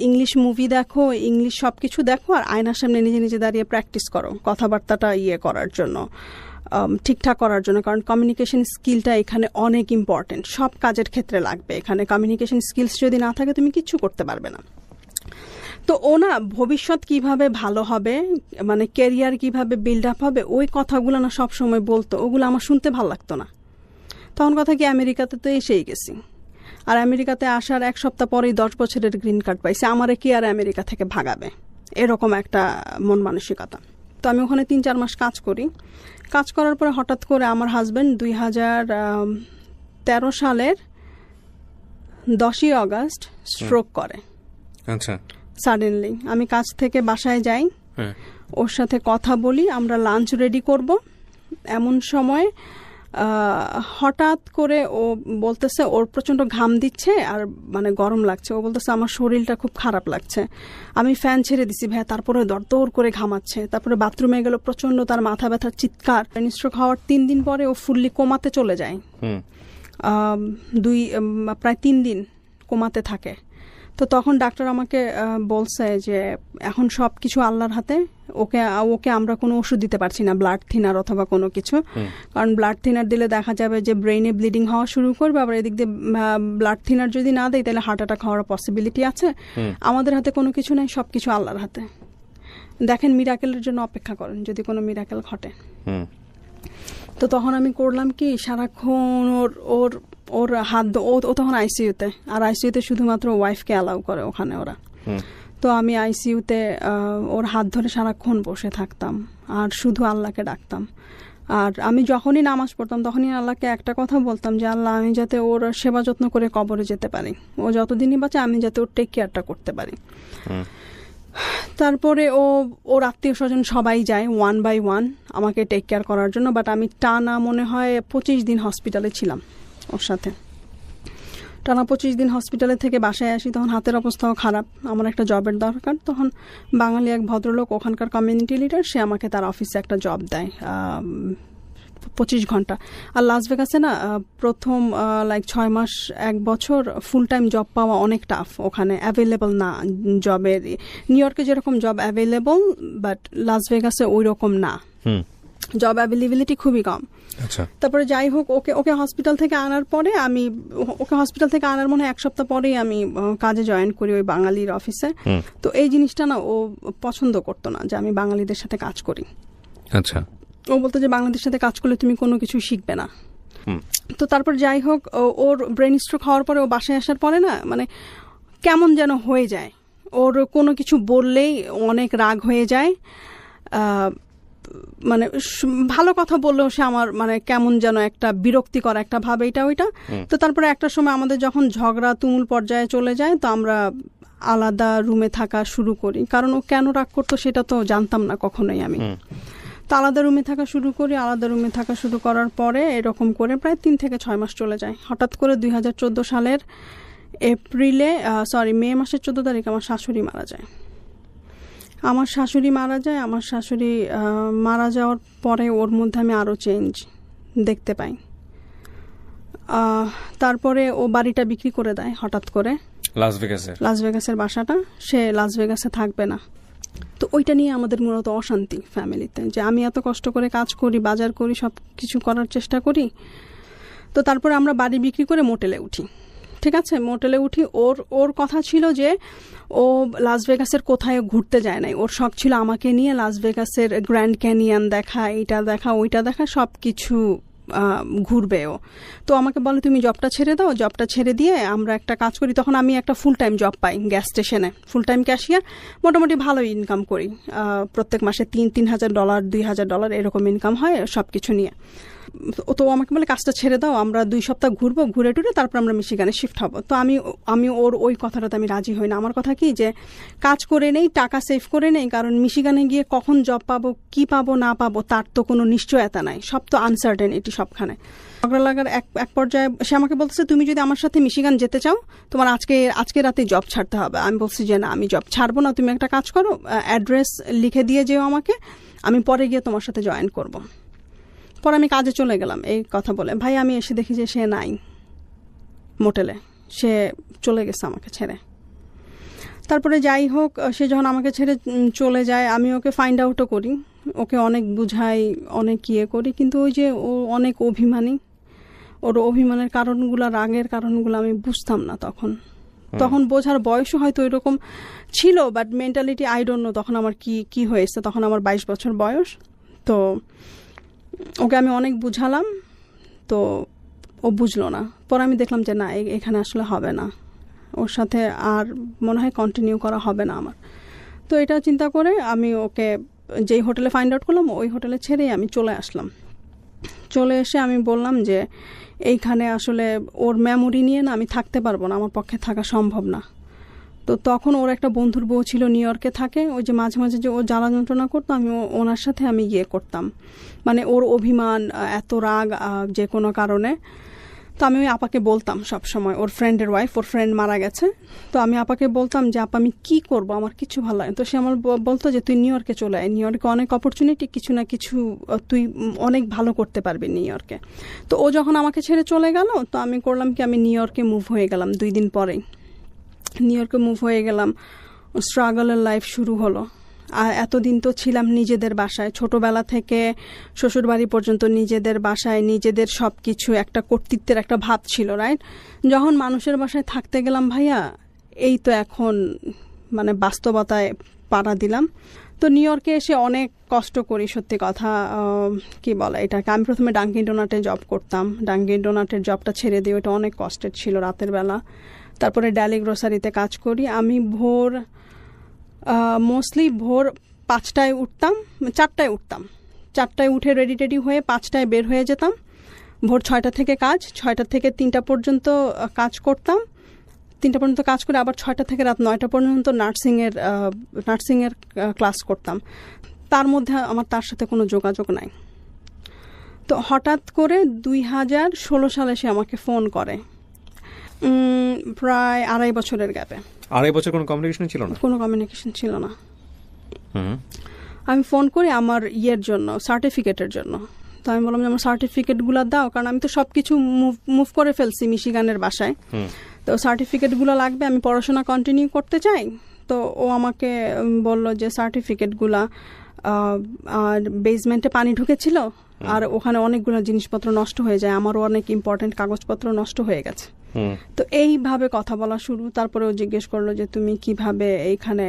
ইংলিশ মুভি দেখো, ইংলিশ সব কিছু দেখো, আর আয়নার সামনে নিজে নিজে দাঁড়িয়ে প্র্যাকটিস করো কথাবার্তাটা করার জন্য, ঠিকঠাক করার জন্য। কারণ কমিউনিকেশন স্কিলটা এখানে অনেক ইম্পর্টেন্ট, সব কাজের ক্ষেত্রে লাগবে। এখানে কমিউনিকেশন স্কিলস যদি না থাকে তুমি কিচ্ছু করতে পারবে না। তো ও না ভবিষ্যৎ কিভাবে ভালো হবে, মানে ক্যারিয়ার কিভাবে বিল্ড আপ হবে, ওই কথাগুলো না সবসময় বলতো। ওগুলো আমার শুনতে ভালো লাগতো না। তখন কথা কি, আমেরিকাতে তো এসেই গেছি, আর আমেরিকাতে আসার 1 সপ্তাহ পরেই 10 বছরের গ্রিন কার্ড পাইছে, আমারে কি আর আমেরিকা থেকে ভাগাবে, এরকম একটা মন মানসিকতা। তো আমি ওখানে 3-4 মাস কাজ করি। কাজ করার পরে হঠাৎ করে আমার হাজব্যান্ড 2013 সালের 10ই অগস্ট স্ট্রোক করে। আচ্ছা। সাডেনলি আমি কাজ থেকে বাসায় যাই, ওর সাথে কথা বলি, আমরা লাঞ্চ রেডি করব। এমন সময় হঠাৎ করে ও বলতেছে ওর প্রচণ্ড ঘাম দিচ্ছে আর মানে গরম লাগছে। ও বলতেছে আমার শরীরটা খুব খারাপ লাগছে। আমি ফ্যান ছেড়ে দিছি ভাইয়া, তারপরে দরদর করে ঘামাচ্ছে। তারপরে বাথরুমে গেল, প্রচণ্ড তার মাথা ব্যথার চিৎকার। স্ট্রোক হওয়ার 3 দিন পরে ও ফুললি কোমাতে চলে যায়। প্রায় 3 দিন কোমাতে থাকে। তো তখন ডাক্তার আমাকে বলছে যে এখন সব কিছু আল্লাহর হাতে, ওকে আমরা কোনো ওষুধ দিতে পারছি না, ব্লাড থিনার অথবা কোনো কিছু। কারণ ব্লাড থিনার দিলে দেখা যাবে যে ব্রেইনে ব্লিডিং হওয়া শুরু করবে, আবার এদিক দিয়ে ব্লাড থিনার যদি না দেয় তাহলে হার্ট অ্যাটাক হওয়ার পসিবিলিটি আছে। আমাদের হাতে কোনো কিছু নেই, সব কিছু আল্লাহর হাতে। দেখেন, মিরাকেলের জন্য অপেক্ষা করেন যদি কোনো মিরাকেল ঘটে। তো তখন আমি করলাম কি, সারাক্ষণ ওর হাত, ও তখন আইসিইউতে, আর আইসিইউতে শুধুমাত্র ওয়াইফকে অ্যালাউ করে ওখানে ওরা। তো আমি আইসিইউতে ওর হাত ধরে সারাক্ষণ বসে থাকতাম আর শুধু আল্লাহকে ডাকতাম। আর আমি যখনই নামাজ পড়তাম তখনই আল্লাহকে একটা কথা বলতাম যে আল্লাহ, আমি যাতে ওর সেবা যত্ন করে কবরে যেতে পারি, ও যতদিনই বাঁচে আমি যাতে ওর টেক কেয়ারটা করতে পারি। তারপরে ওর আত্মীয় স্বজন সবাই যায় 1 by 1 আমাকে টেক কেয়ার করার জন্য। বাট আমি টানা মনে হয় 25 দিন হসপিটালে ছিলাম ওর সাথে। টানা 25 দিন হসপিটালে থেকে বাসায় আসি, তখন হাতের অবস্থাও খারাপ, আমার একটা জবের দরকার। তখন বাঙালি এক ভদ্রলোক, ওখানকার কমিউনিটি লিডার, সে আমাকে তার অফিসে একটা জব দেয় 25 ঘন্টা। আর লাস ভেগাসে না প্রথম 6 মাস 1 বছর ফুল টাইম জব পাওয়া অনেক টাফ, ওখানে অ্যাভেলেবল না জবের। নিউ ইয়র্কে যেরকম জব অ্যাভেলেবল, বাট লাস ভেগাসে ওই রকম না, জব অ্যাভেলেবিলিটি খুবই কম। তারপরে যাই হোক, ওকে হসপিটাল থেকে আনার পরে মনে হয় 1 সপ্তাহ পরেই আমি কাজে জয়েন করি ওই বাঙালির অফিসে। তো এই জিনিসটা না ও পছন্দ করতো না যে আমি বাঙালিদের সাথে কাজ করি। আচ্ছা। ও বলতো যে বাংলাদেশের সাথে কাজ করলে তুমি কোনো কিছু শিখবে না। তো তারপর যাই হোক, ওর ব্রেন স্ট্রোক হওয়ার পরে ও বাসায় আসার পরে না মানে কেমন যেন হয়ে যায়, ওর কোনো কিছু বললেই অনেক রাগ হয়ে যায়। মানে ভালো কথা বললেও সে আমার মানে কেমন যেন একটা বিরক্তিকর একটা ভাব, এইটা ওইটা। তো তারপরে একটা সময় আমাদের যখন ঝগড়া তুমুল পর্যায়ে চলে যায়, তো আমরা আলাদা রুমে থাকা শুরু করি। কারণ ও কেন রাগ করতো সেটা তো জানতাম না কখনোই আমি। তো আলাদা রুমে থাকা শুরু করি। আলাদা রুমে থাকা শুরু করার পরে এরকম করে প্রায় 3 থেকে 6 মাস চলে যায়। হঠাৎ করে 2014 সালের মে মাসের 14 তারিখ আমার শাশুড়ি মারা যায়। আমার শাশুড়ি মারা যাওয়ার পরে ওর মধ্যে আমি আরও চেঞ্জ দেখতে পাই। তারপরে ও বাড়িটা বিক্রি করে দেয় হঠাৎ করে, লাস ভেগাসের বাসাটা। সে লাস ভেগাসে থাকবে না। তো ওইটা নিয়ে আমাদের মূলত অশান্তি ফ্যামিলিতে, যে আমি এত কষ্ট করে কাজ করি, বাজার করি, সব কিছু করার চেষ্টা করি। তো তারপরে আমরা বাড়ি বিক্রি করে মোটেলে উঠি। ঠিক আছে, মোটেলে উঠি। ওর কথা ছিল যে ও লাস ভেগাসের কোথায় ঘুরতে যায় নাই, ওর শখ ছিল আমাকে নিয়ে লাস ভেগাসের গ্র্যান্ড ক্যানিয়ন দেখা, এইটা দেখা ওইটা দেখা, সব কিছু ঘুরবেও। তো আমাকে বলে তুমি জবটা ছেড়ে দাও, জবটা ছেড়ে দিয়ে আমরা একটা কাজ করি। তখন আমি একটা ফুল টাইম জব পাই গ্যাস স্টেশনে, ফুল টাইম ক্যাশিয়ার, মোটামুটি ভালো ইনকাম করি, প্রত্যেক মাসে $3,000 $2,000 এরকম ইনকাম হয় সব কিছু নিয়ে। তো আমাকে বলে কাজটা ছেড়ে দাও, আমরা 2 সপ্তাহ ঘুরবো, ঘুরে টুরে তারপর আমরা মিশিগানে শিফট হব। তো আমি ওর ওই কথাটাতে আমি রাজি হই না। আমার কথা কি যে কাজ করে নেই, টাকা সেভ করে নেই, কারণ মিশিগানে গিয়ে কখন জব পাবো, কি পাবো না পাবো তার তো কোনো নিশ্চয়তা নাই, সব তো আনসার্টেনিটি সবখানে। ঝগড়া লাগার এক পর্যায়ে সে আমাকে বলতেছে তুমি যদি আমার সাথে মিশিগান যেতে চাও তোমার আজকে রাতে জব ছাড়তে হবে। আমি বলছি যে না, আমি জব ছাড়বো না, তুমি একটা কাজ করো, অ্যাড্রেস লিখে দিয়ে যেও আমাকে, আমি পরে গিয়ে তোমার সাথে জয়েন করব। পরে আমি কাজে চলে গেলাম এই কথা বলে। ভাই আমি এসে দেখি যে সে নাই মোটেলে, সে চলে গেছে আমাকে ছেড়ে। তারপরে যাই হোক, সে যখন আমাকে ছেড়ে চলে যায় আমি ওকে ফাইন্ড আউটও করি, ওকে অনেক বুঝাই, অনেক ইয়ে করি, কিন্তু ওই যে ও অনেক অভিমানী, ওর অভিমানের কারণগুলো, রাগের কারণগুলো আমি বুঝতাম না তখন বোঝার বয়সও হয়তো এরকম ছিল, but mentality I don't know তখন আমার কি হয়েছে। তখন আমার 22 বছর বয়স। তো ওকে আমি অনেক বুঝালাম, তো ও বুঝলো না। পরে আমি দেখলাম যে না, এখানে আসলে হবে না, ওর সাথে আর মনে হয় কন্টিনিউ করা হবে না আমার। তো এটা চিন্তা করে আমি ওকে যেই হোটেলে ফাইন্ড আউট করলাম ওই হোটেলে ছেড়েই আমি চলে আসলাম। চলে এসে আমি বললাম যে এইখানে আসলে ওর মেমোরি নিয়ে না আমি থাকতে পারবো না, আমার পক্ষে থাকা সম্ভব না। তো তখন ওর একটা বন্ধুর বউ ছিল, নিউ ইয়র্কে থাকে, ওই যে মাঝে মাঝে যে ও জ্বালা যন্ত্রণা করতো, আমি ওনার সাথে আমি ইয়ে করতাম, মানে ওর অভিমান, এত রাগ যে কোনো কারণে। তো আমি ওই আপাকে বলতাম সব সময়, ওর ফ্রেন্ডের ওয়াইফ, ওর ফ্রেন্ড মারা গেছে, তো আমি আপাকে বলতাম যে আপা আমি কি করব, আমার কিছু ভালো লাগে। তো সে আমার বলতো যে তুই নিউ ইয়র্কে চলে আয়, নিউ ইয়র্কে অনেক অপরচুনিটি, কিছু না কিছু তুই অনেক ভালো করতে পারবি নিউ ইয়র্কে। তো ও যখন আমাকে ছেড়ে চলে গেল, তো আমি করলাম কি, আমি নিউ ইয়র্কে মুভ হয়ে গেলাম 2 দিন পরেই। নিউ ইয়র্কে মুভ হয়ে গেলাম, স্ট্রাগলের লাইফ শুরু হলো। আর এতদিন তো ছিলাম নিজেদের বাসায়, ছোটবেলা থেকে শ্বশুরবাড়ি পর্যন্ত নিজেদের বাসায়, নিজেদের সব কিছু, একটা কর্তৃত্বের একটা ভাব ছিল, রাইট? যখন মানুষের বাসায় থাকতে গেলাম ভাইয়া, এই তো এখন মানে বাস্তবতায় পাড়া দিলাম। তো নিউ ইয়র্কে এসে অনেক কষ্ট করি, সত্যি কথা। কি বলে এটাকে, আমি প্রথমে ডাঙ্কিন ডোনাটে জব করতাম, ডাঙ্কিন ডোনাটের জবটা ছেড়ে দিয়ে, ওটা অনেক কষ্টের ছিল রাতের বেলা। তারপরে ড্যালি গ্রোসারিতে কাজ করি। আমি মোস্টলি ভোর 5টায় উঠতাম, 4টায় উঠতাম, 4টায় উঠে রেডি হয়ে 5টায় বের হয়ে যেতাম। ভোর 6টা থেকে কাজ, 6টা থেকে 3টা পর্যন্ত কাজ করতাম, 3টা পর্যন্ত কাজ করে আবার 6টা থেকে রাত 9টা পর্যন্ত নার্সিংয়ের ক্লাস করতাম। তার মধ্যে আমার তার সাথে কোনো যোগাযোগ নাই। তো হঠাৎ করে 2016 সালে সে আমাকে ফোন করে, প্রায় 2.5 বছরের গ্যাপে। 2.5 বছর কোনো কমিউনিকেশন ছিল না? কোনো কমিউনিকেশন ছিল না। আমি ফোন করি আমার ইয়ের জন্য, সার্টিফিকেটের জন্য। তো আমি বললাম যে আমার সার্টিফিকেটগুলো দাও, কারণ আমি তো সব কিছু মুভ করে ফেলছি মিশিগানের বাসায়, তো সার্টিফিকেটগুলো লাগবে, আমি পড়াশোনা কন্টিনিউ করতে চাই। তো ও আমাকে বলল যে সার্টিফিকেটগুলা, আর বেসমেন্টে পানি ঢুকেছিল, আর ওখানে অনেকগুলো জিনিসপত্র নষ্ট হয়ে যায়, আমারও অনেক ইম্পর্টেন্ট কাগজপত্র নষ্ট হয়ে গেছে। তো এইভাবে কথা বলা শুরু। তারপরে ও জিজ্ঞেস করলো যে তুমি কিভাবে এইখানে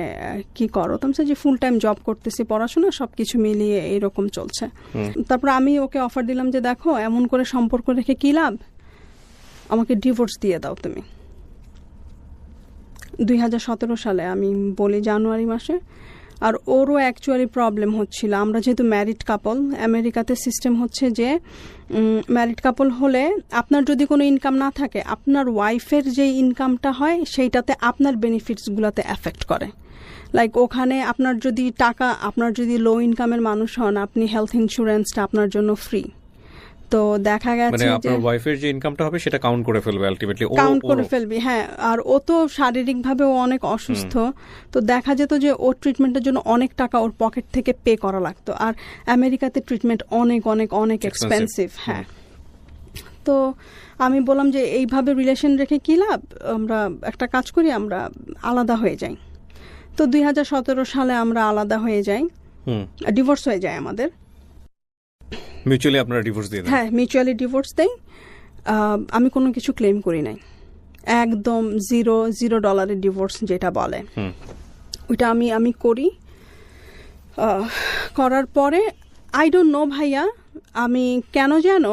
কি করো। তো আমি যে ফুল টাইম জব করতেছি, পড়াশোনা সবকিছু মিলিয়ে এইরকম চলছে। তারপরে আমি ওকে অফার দিলাম যে দেখো এমন করে সম্পর্ক রেখে কি লাভ, আমাকে ডিভোর্স দিয়ে দাও তুমি। 2017 সালে আমি বলি, জানুয়ারি মাসে। আর ওরও অ্যাকচুয়ালি প্রবলেম হচ্ছিল, আমরা যেহেতু ম্যারিড কাপল, আমেরিকাতে সিস্টেম হচ্ছে যে ম্যারিড কাপল হলে আপনার যদি কোনো ইনকাম না থাকে, আপনার ওয়াইফের যে ইনকামটা হয় সেইটাতে আপনার বেনিফিটসগুলোতে এফেক্ট করে। লাইক ওখানে আপনার যদি লো ইনকামের মানুষ হন, আপনি হেলথ ইন্স্যুরেন্সটা আপনার জন্য ফ্রি। তো দেখা গেছে মানে আপনার ওয়াইফের যে ইনকামটা হবে সেটা কাউন্ট করে ফেলবে, আলটিমেটলি কাউন্ট করে ফেলবে। হ্যাঁ, আর ও তো শারীরিকভাবে ও অনেক অসুস্থ, তো দেখা যেত যে ওর ট্রিটমেন্টের জন্য অনেক টাকা ওর পকেট থেকে পে করা লাগতো। আর আমেরিকাতে ট্রিটমেন্ট অনেক অনেক অনেক এক্সপেন্সিভ। হ্যাঁ, তো আমি বললাম যে এইভাবে রিলেশন রেখে কি লাভ, আমরা একটা কাজ করি, আমরা আলাদা হয়ে যাই। তো 2017 সালে আমরা আলাদা হয়ে যাই, ডিভোর্স হয়ে যায় আমাদের। মিউচুয়ালি আপনারা ডিভোর্স দিয়ে দেন? হ্যাঁ, মিউচুয়ালি ডিভোর্স দেই। আমি কোনো কিছু ক্লেম করি নাই, একদম $0 ডিভোর্স যেটা বলে, ওইটা আমি করি। করার পরে আই ডোন্ট নো ভাইয়া, আমি কেন যেন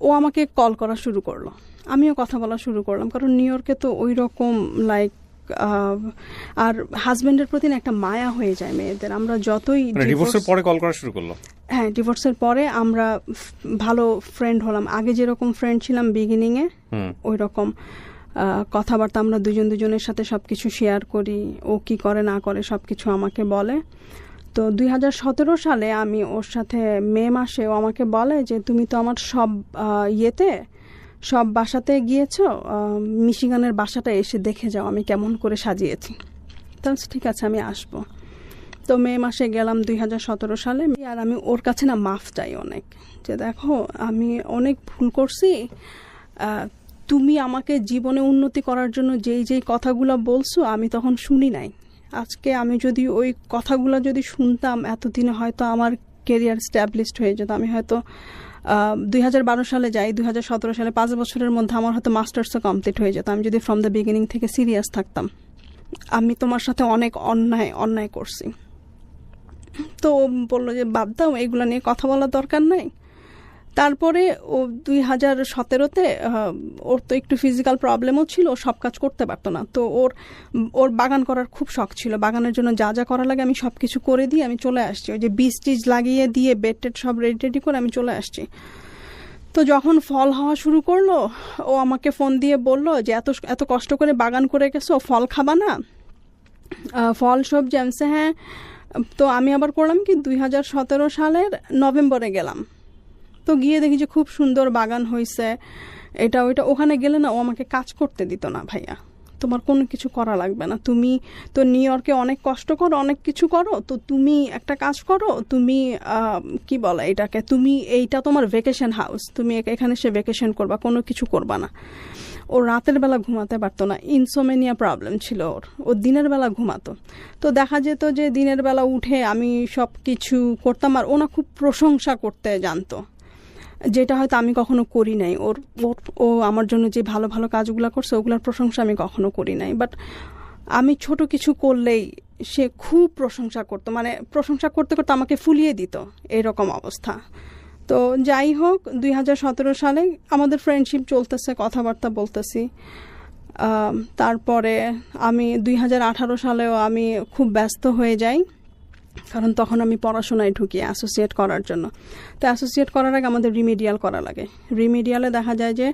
ও আমাকে কল করা শুরু করলো, আমিও কথা বলা শুরু করলাম, কারণ নিউ ইয়র্কে তো ওই রকম লাইক আর হাজবেন্ডের প্রতি একটা মায়া হয়ে যায় মেয়েদের। আমরা যতই ডিভোর্সের পরে কল করা শুরু করলো। হ্যাঁ, ডিভোর্সের পরে আমরা ভালো ফ্রেন্ড হলাম। আগে যেরকম ফ্রেন্ড ছিলাম বিগিনিংয়ে, ওই রকম কথাবার্তা আমরা দুজনের সাথে সবকিছু শেয়ার করি, ও কি করে না করে সবকিছু আমাকে বলে। তো 2017 সালে আমি ওর সাথে মে মাসে ও আমাকে বলে যে তুমি তো আমার সব সব বাসাতে গিয়েছো, মিশিগানের বাসাটা এসে দেখে যাও আমি কেমন করে সাজিয়েছি। তাহলে ঠিক আছে, আমি আসবো। তো মে মাসে গেলাম 2017 সালে। আর আমি ওর কাছে না মাফ চাই অনেক, যে দেখো আমি অনেক ভুল করছি, তুমি আমাকে জীবনে উন্নতি করার জন্য যেই কথাগুলো বলছো আমি তখন শুনি নাই। আজকে আমি যদি ওই কথাগুলো যদি শুনতাম, এতদিনে হয়তো আমার কেরিয়ার স্ট্যাবলিশড হয়ে যেত। আমি হয়তো 2012 সালে যাই, 2017 সালে 5 বছরের মধ্যে আমার হয়তো মাস্টার্সও কমপ্লিট হয়ে যেত, আমি যদি ফ্রম দ্য বিগিনিং থেকে সিরিয়াস থাকতাম। আমি তোমার সাথে অনেক অন্যায় করছি। তো বললো যে বাদ দাও, এগুলো নিয়ে কথা বলার দরকার নাই। তারপরে ও 2017-তে ওর তো একটু ফিজিক্যাল প্রবলেমও ছিল, সব কাজ করতে পারতো না। তো ওর বাগান করার খুব শখ ছিল। বাগানের জন্য যা করা লাগে আমি সব কিছু করে দিয়ে আমি চলে আসছি। ওই যে বীজ লাগিয়ে দিয়ে বেড টেড সব রেডি করে আমি চলে আসছি। তো যখন ফল হওয়া শুরু করলো, ও আমাকে ফোন দিয়ে বলল যে এত কষ্ট করে বাগান করে গেছো, ফল খাবা না? ফল সবজি। আমি হ্যাঁ। তো আমি আবার করলাম কি, 2017 সালের নভেম্বরে গেলাম। তো গিয়ে দেখি যে খুব সুন্দর বাগান হয়েছে, এটা ওইটা। ওখানে গেলে না ও আমাকে কাজ করতে দিত না। ভাইয়া, তোমার কোনো কিছু করা লাগবে না, তুমি তো নিউ ইয়র্কে অনেক কষ্ট করো, অনেক কিছু করো, তো তুমি একটা কাজ করো, তুমি কি বলে এটাকে, তুমি এইটা তোমার ভ্যাকেশন হাউস, তুমি এখানে সে ভ্যাকেশন করবা, কোনো কিছু করবা না। ও রাতের বেলা ঘুমাতে পারতো না, ইনসোমেনিয়া প্রবলেম ছিল ও দিনের বেলা ঘুমাতো। তো দেখা যেত যে দিনের বেলা উঠে আমি সব কিছু করতাম, আর ওনা খুব প্রশংসা করতে জানতো, যেটা হয়তো আমি কখনো করি নাই। ও আমার জন্য যে ভালো ভালো কাজগুলো করছে ওগুলোর প্রশংসা আমি কখনো করি নাই। বাট আমি ছোট কিছু করলেই সে খুব প্রশংসা করতো, মানে প্রশংসা করতে করতে আমাকে ফুলিয়ে দিত, এরকম অবস্থা। তো যাই হোক, 2017 সালে আমাদের ফ্রেন্ডশিপ চলতেছে, কথাবার্তা বলতেছি। তারপরে আমি 2018 সালেও আমি খুব ব্যস্ত হয়ে যাই, কারণ তখন আমি পড়াশোনায় ঢুকি অ্যাসোসিয়েট করার জন্য। তো অ্যাসোসিয়েট করার আগে আমাদের রিমিডিয়াল করা লাগে। রিমিডিয়ালে দেখা যায় যে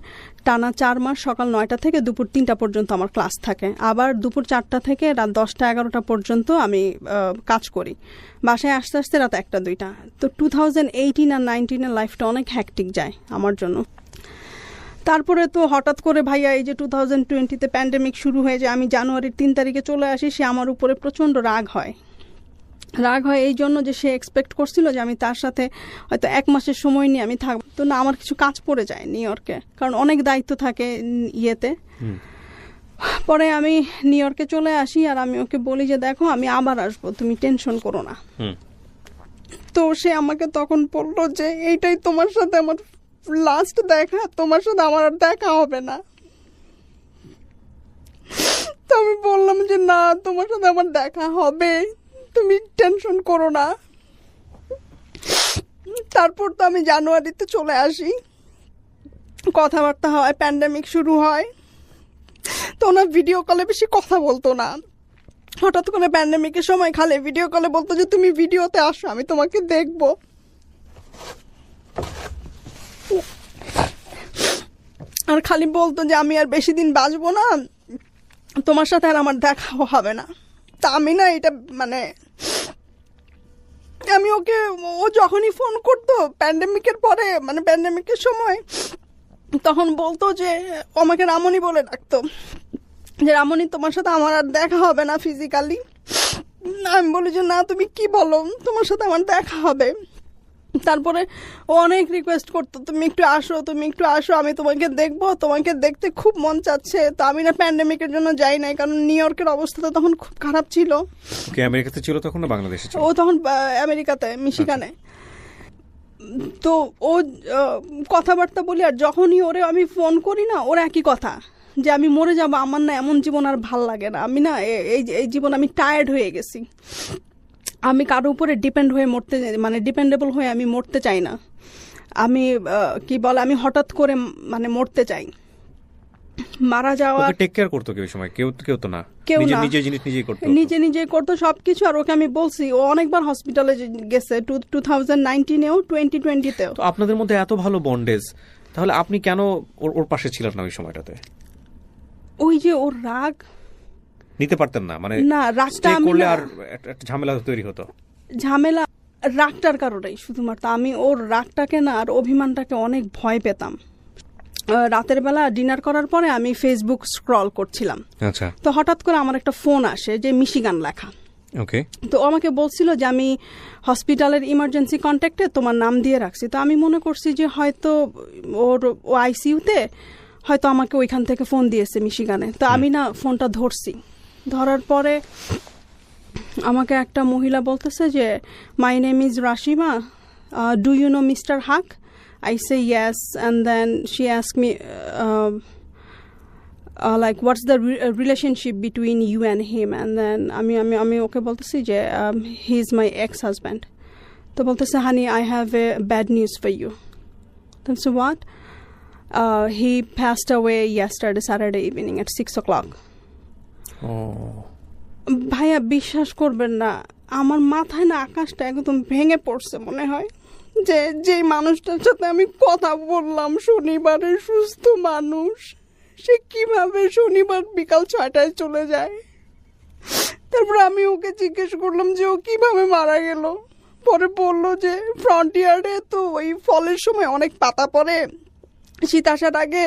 টানা 4 মাস সকাল 9টা থেকে দুপুর 3টা পর্যন্ত আমার ক্লাস থাকে, আবার দুপুর 4টা থেকে রাত 10টা 11টা পর্যন্ত আমি কাজ করি। বাসায় আসতে আসতে রাত 1টা 2টা। তো 2018 আর 19-এর লাইফটা অনেক হ্যাকটিক যায় আমার জন্য। তারপরে তো হঠাৎ করে ভাইয়া এই যে 2020-তে প্যান্ডেমিক শুরু হয়ে যায়, আমি জানুয়ারির 3 তারিখে চলে আসি। সে আমার উপরে প্রচণ্ড রাগ হয় এই জন্য যে সে এক্সপেক্ট করছিল যে আমি তার সাথে হয়তো 1 মাসের সময় নিয়ে আমি থাকবো। তো না, আমার কিছু কাজ পড়ে যায় নিউ ইয়র্কে, কারণ অনেক দায়িত্ব থাকে ইয়েতে। পরে আমি নিউ ইয়র্কে চলে আসি, আর আমি ওকে বলি যে দেখো আমি আবার আসবো, তুমি টেনশন করো না। তো সে আমাকে তখন বললো যে এইটাই তোমার সাথে আমার লাস্ট দেখা, তোমার সাথে আমার আর দেখা হবে না। তো আমি বললাম যে না, তোমার সাথে আমার দেখা হবে, তুমি টেনশন করো না। তারপর তো আমি জানুয়ারিতে চলে আসি, কথাবার্তা হয়, প্যান্ডেমিক শুরু হয়। তো ওনার ভিডিও কলে বেশি কথা বলতো না। হঠাৎ করে প্যান্ডেমিকের সময় খালি ভিডিও কলে বলতো যে তুমি ভিডিওতে আসো, আমি তোমাকে দেখবো। আর খালি বলতো যে আমি আর বেশি দিন বাঁচবো না, তোমার সাথে আর আমার দেখা হবে না। তা আমি না এটা মানে আমি ওকে, ও যখনই ফোন করতো প্যান্ডেমিকের পরে, মানে প্যান্ডেমিকের সময়, তখন বলতো যে আমাকে রামনি বলে ডাকতো, যে রামনি তোমার সাথে আমার আর দেখা হবে না ফিজিক্যালি। আমি বলি যে না, তুমি কি বলো, তোমার সাথে আমার দেখা হবে। তারপরে ও অনেক রিকোয়েস্ট করতো, তুমি একটু আসো, আমি তোমাকে দেখবো, তোমাকে দেখতে খুব মন চাচ্ছে। তো আমি না প্যান্ডেমিকের জন্য যাই নাই, কারণ নিউ ইয়র্কের অবস্থা তো তখন খুব খারাপ ছিল। আমেরিকাতে ছিল তখন না বাংলাদেশে? ও তখন আমেরিকাতে, মিশিগানে। তো ও কথাবার্তা বলি, আর যখনই ওরে আমি ফোন করি না, ওর একই কথা, যে আমি মরে যাবো, আমার না এমন জীবন আর ভাল লাগে না, আমি না এই জীবন আমি টায়ার্ড হয়ে গেছি, আমি কারো উপরে ডিপেন্ড হয়ে মরতে, মানে ডিপেন্ডেবল হয়ে আমি মরতে চাই না। আমি কি বলে আমি হঠাৎ করে মানে মরতে চাই, মারা যাওয়া। টেক কেয়ার করতো কেউ সময়? কেউ তো না, কেউ না, নিজে জিনিস নিজেই করতো, নিজে করতো সবকিছু। আর ওকে আমি বলছি, ও অনেকবার হসপিটালে গেছে, 2019-এও 2020-তেও। তো আপনাদের মধ্যে এত ভালো বন্ডেজ, তাহলে আপনি কেন ওর পাশে ছিলেন না ওই সময়টাতে? ওই যে ওর রাগ নিতে পারতেন না, মানে না, রাগটা আমি করলে আর একটা ঝামেলা তৈরি হতো। ঝামেলা রাগটার কারণেই শুধুমাত্র। আমি ওর রাগটাকে না আর অভিমানটাকে অনেক ভয় পেতাম। রাতের বেলা ডিনার করার পরে আমি ফেসবুক স্ক্রল করছিলাম, আচ্ছা, তো হঠাৎ করে আমার একটা ফোন আসে যে মিশিগান লেখা। ওকে। তো আমাকে বলছিল যে আমি হসপিটালের ইমার্জেন্সি কন্ট্যাক্টে তোমার নাম দিয়ে রাখছি। তো আমি মনে করছি যে হয়তো ও আইসিইউতে, হয়তো আমাকে ওইখান থেকে ফোন দিয়েছে মিশিগানে। তো আমি না ফোনটা ধরছি, ধরার পরে আমাকে একটা মহিলা বলতেছে যে my name is Rashima, do you know mister Haque? I say yes, and then she asked me like what's the relationship between you and him, and then আমি ওকে বলতেছি যে he is my ex-husband. তো বলতেছে honey I have a bad news for you. Then so what? He passed away yesterday Saturday evening at 6 o'clock. ভাইয়া বিশ্বাস করবেন না, আমার মাথায় না আকাশটা একদম ভেঙে পড়ছে মনে হয়। যে মানুষটার সাথে আমি কথা বললাম শনিবারে, সুস্থ মানুষ, সে কিভাবে শনিবার বিকাল 6টায় চলে যায়। তারপর আমি ওকে জিজ্ঞেস করলাম যে ও কিভাবে মারা গেল। পরে বলল যে ফ্রন্ট ইয়ার্ডে তো ওই ফলের সময় অনেক পাতা পড়ে, শীত আসার আগে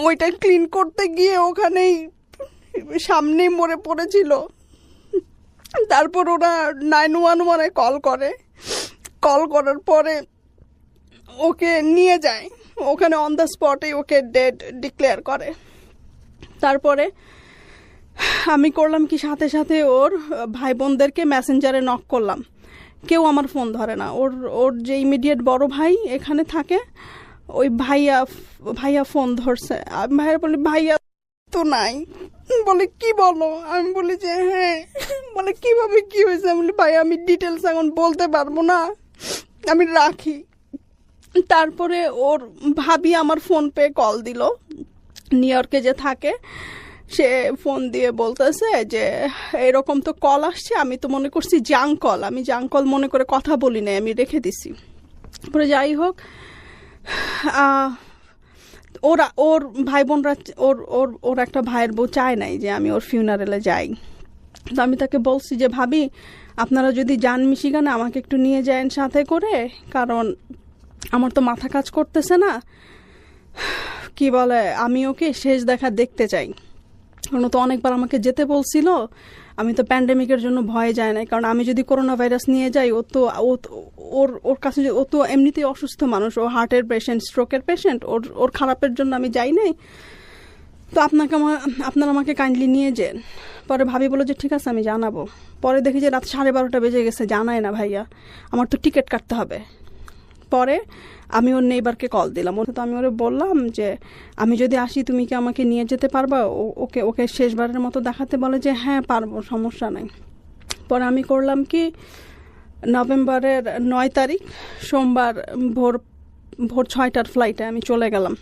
ওইটা ক্লিন করতে গিয়ে ওখানেই সামনেই মরে পড়েছিল। তারপর ওরা 911-এ কল করার পরে ওকে নিয়ে যায়, ওখানে অন দ্য স্পটে ওকে ডেড ডিক্লেয়ার করে। তারপরে আমি করলাম কি, সাথে সাথে ওর ভাই বোনদেরকে মেসেঞ্জারে নক করলাম, কেউ আমার ফোন ধরে না। ওর যে ইমিডিয়েট বড় ভাই এখানে থাকে, ওই ভাইয়া ফোন ধরছে। আমি ভাইয়া বলি ভাইয়া তো নাই। বলে কি বলো? আমি বলি যে হ্যাঁ। বলে কিভাবে কি হয়েছে? আমি বলি ভাই আমি ডিটেলস এখন বলতে পারবো না, আমি রাখি। তারপরে ওর ভাবি আমার ফোন পে কল দিল, নিউ ইয়র্কে যে থাকে, সে ফোন দিয়ে বলতেছে যে এরকম তো কল আসছে। আমি তো মনে করছি জাঙ্ক কল, আমি জাঙ্ক কল মনে করে কথা বলি নাই, আমি রেখে দিছি। পরে যাই হোক, ওর ভাই বোনরা ওর একটা ভাইয়ের বউ চায় নাই যে আমি ওর ফিউনারেলে যাই। তো আমি তাকে বলছি যে ভাবি আপনারা যদি যান মিশিগানে আমাকে একটু নিয়ে যান সাথে করে, কারণ আমার তো মাথা কাজ করতেছে না। কি বলে, আমি ওকে শেষ দেখা দেখতে চাই। কারণ তো অনেকবার আমাকে যেতে বলছিল, আমি তো প্যান্ডেমিকের জন্য ভয়ে যাই নাই। কারণ আমি যদি করোনা ভাইরাস নিয়ে যাই, ওর কাছে ও তো এমনিতেই অসুস্থ মানুষ, ও হার্টের পেশেন্ট, স্ট্রোকের পেশেন্ট, ওর খারাপের জন্য আমি যাই নাই। তো আপনারা আমাকে কাইন্ডলি নিয়ে যান। পরে ভাবি বলো যে ঠিক আছে আমি জানাবো। পরে দেখি যে রাত 12:30 বেজে গেছে, জানায় না ভাইয়া, আমার তো টিকিট কাটতে হবে। পরে আমি ওর নেইবারকে কল দিলাম, তো আমি ওরে বললাম যে আমি যদি আসি তুমি কি আমাকে নিয়ে যেতে পারবা? ওকে শেষবারের মতো দেখাতে। বলে যে হ্যাঁ পারবো, সমস্যা নাই। পরে আমি করলাম কি, নভেম্বরের 9 তারিখ সোমবার ভোর 6টার ফ্লাইটে আমি চলে গেলাম।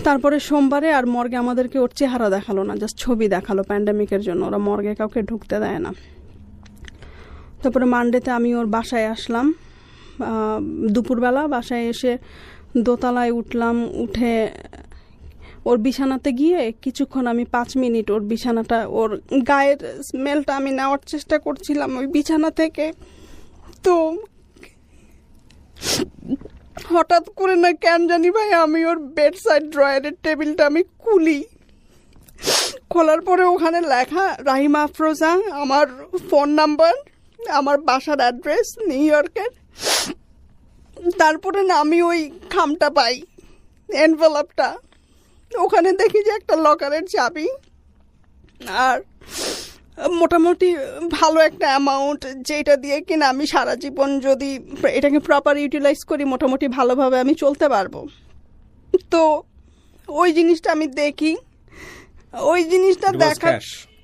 তারপরে সোমবারে আর মর্গে আমাদেরকে ওর চেহারা দেখালো না, জাস্ট ছবি দেখালো। প্যান্ডেমিকের জন্য ওরা মর্গে কাউকে ঢুকতে দেয় না। তারপরে মানডেতে আমি ওর বাসায় আসলাম, দুপুরবেলা বাসায় এসে দোতলায় উঠলাম। উঠে ওর বিছানাতে গিয়ে কিছুক্ষণ আমি 5 মিনিট ওর বিছানাটা, ওর গায়ের স্মেলটা আমি নেওয়ার চেষ্টা করছিলাম ওই বিছানা থেকে। তো হঠাৎ করে না কেন জানি ভাই আমি ওর বেড সাইড ড্রয়ারের টেবিলটা আমি খোলার পরে ওখানে লেখা রাহিমা আফরোজা, আমার ফোন নাম্বার, আমার বাসার অ্যাড্রেস নিউ ইয়র্কের। তারপরে না আমি ওই খামটা পাই, এনভেলপটা, ওখানে দেখি যে একটা লকারের চাবি আর মোটামুটি ভালো একটা অ্যামাউন্ট, যেটা দিয়ে কিনা আমি সারা জীবন যদি এটাকে প্রপার ইউটিলাইজ করি মোটামুটি ভালোভাবে আমি চলতে পারবো। তো ওই জিনিসটা আমি দেখি, ওই জিনিসটা দেখা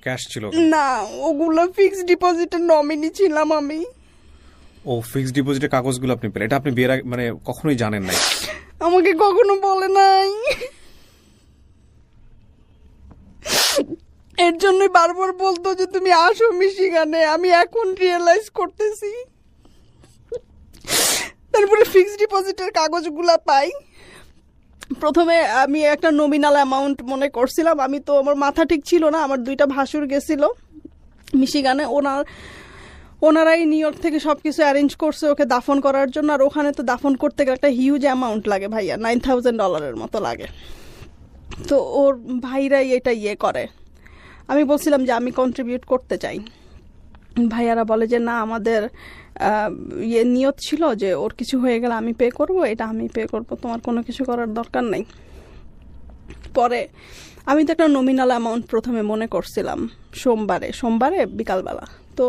ক্যাশ ছিল না, ওগুলো ফিক্সড ডিপোজিটের নমিনি ছিলাম আমি। ও ফিক্সড ডিপোজিটের কাগজগুলো আপনি পেলেন, এটা আপনি বিয়ের আগে মানে কখনোই জানেন নাই? আমাকে কখনো বলে নাই। এর জন্যই বারবার বলতো যে তুমি আসো মিশিগানে। আমি এখন রিয়েলাইজ করতেছি। তারপরে ফিক্সড ডিপোজিটের কাগজগুলা পাই। প্রথমে আমি একটা নমিনাল অ্যামাউন্ট মনে করছিলাম। আমি তো, আমার মাথা ঠিক ছিল না। আমার 2টা ভাসুর গেছিল মিশিগানে। ওনারাই নিউ ইয়র্ক থেকে সবকিছু অ্যারেঞ্জ করছে ওকে দাফন করার জন্য। আর ওখানে তো দাফন করতে গেলে একটা হিউজ অ্যামাউন্ট লাগে ভাইয়া, $9,000 মতো লাগে। তো ওর ভাইরাই এটা করে। আমি বলছিলাম যে আমি কন্ট্রিবিউট করতে চাই। ভাইয়ারা বলে যে না, আমাদের নিয়ত ছিল যে ওর কিছু হয়ে গেলে আমি পে করব, এটা আমি পে করব, তোমার কোনো কিছু করার দরকার নেই। পরে আমি তো একটা নমিনাল অ্যামাউন্ট প্রথমে মনে করছিলাম সোমবারে বিকালবেলা। তো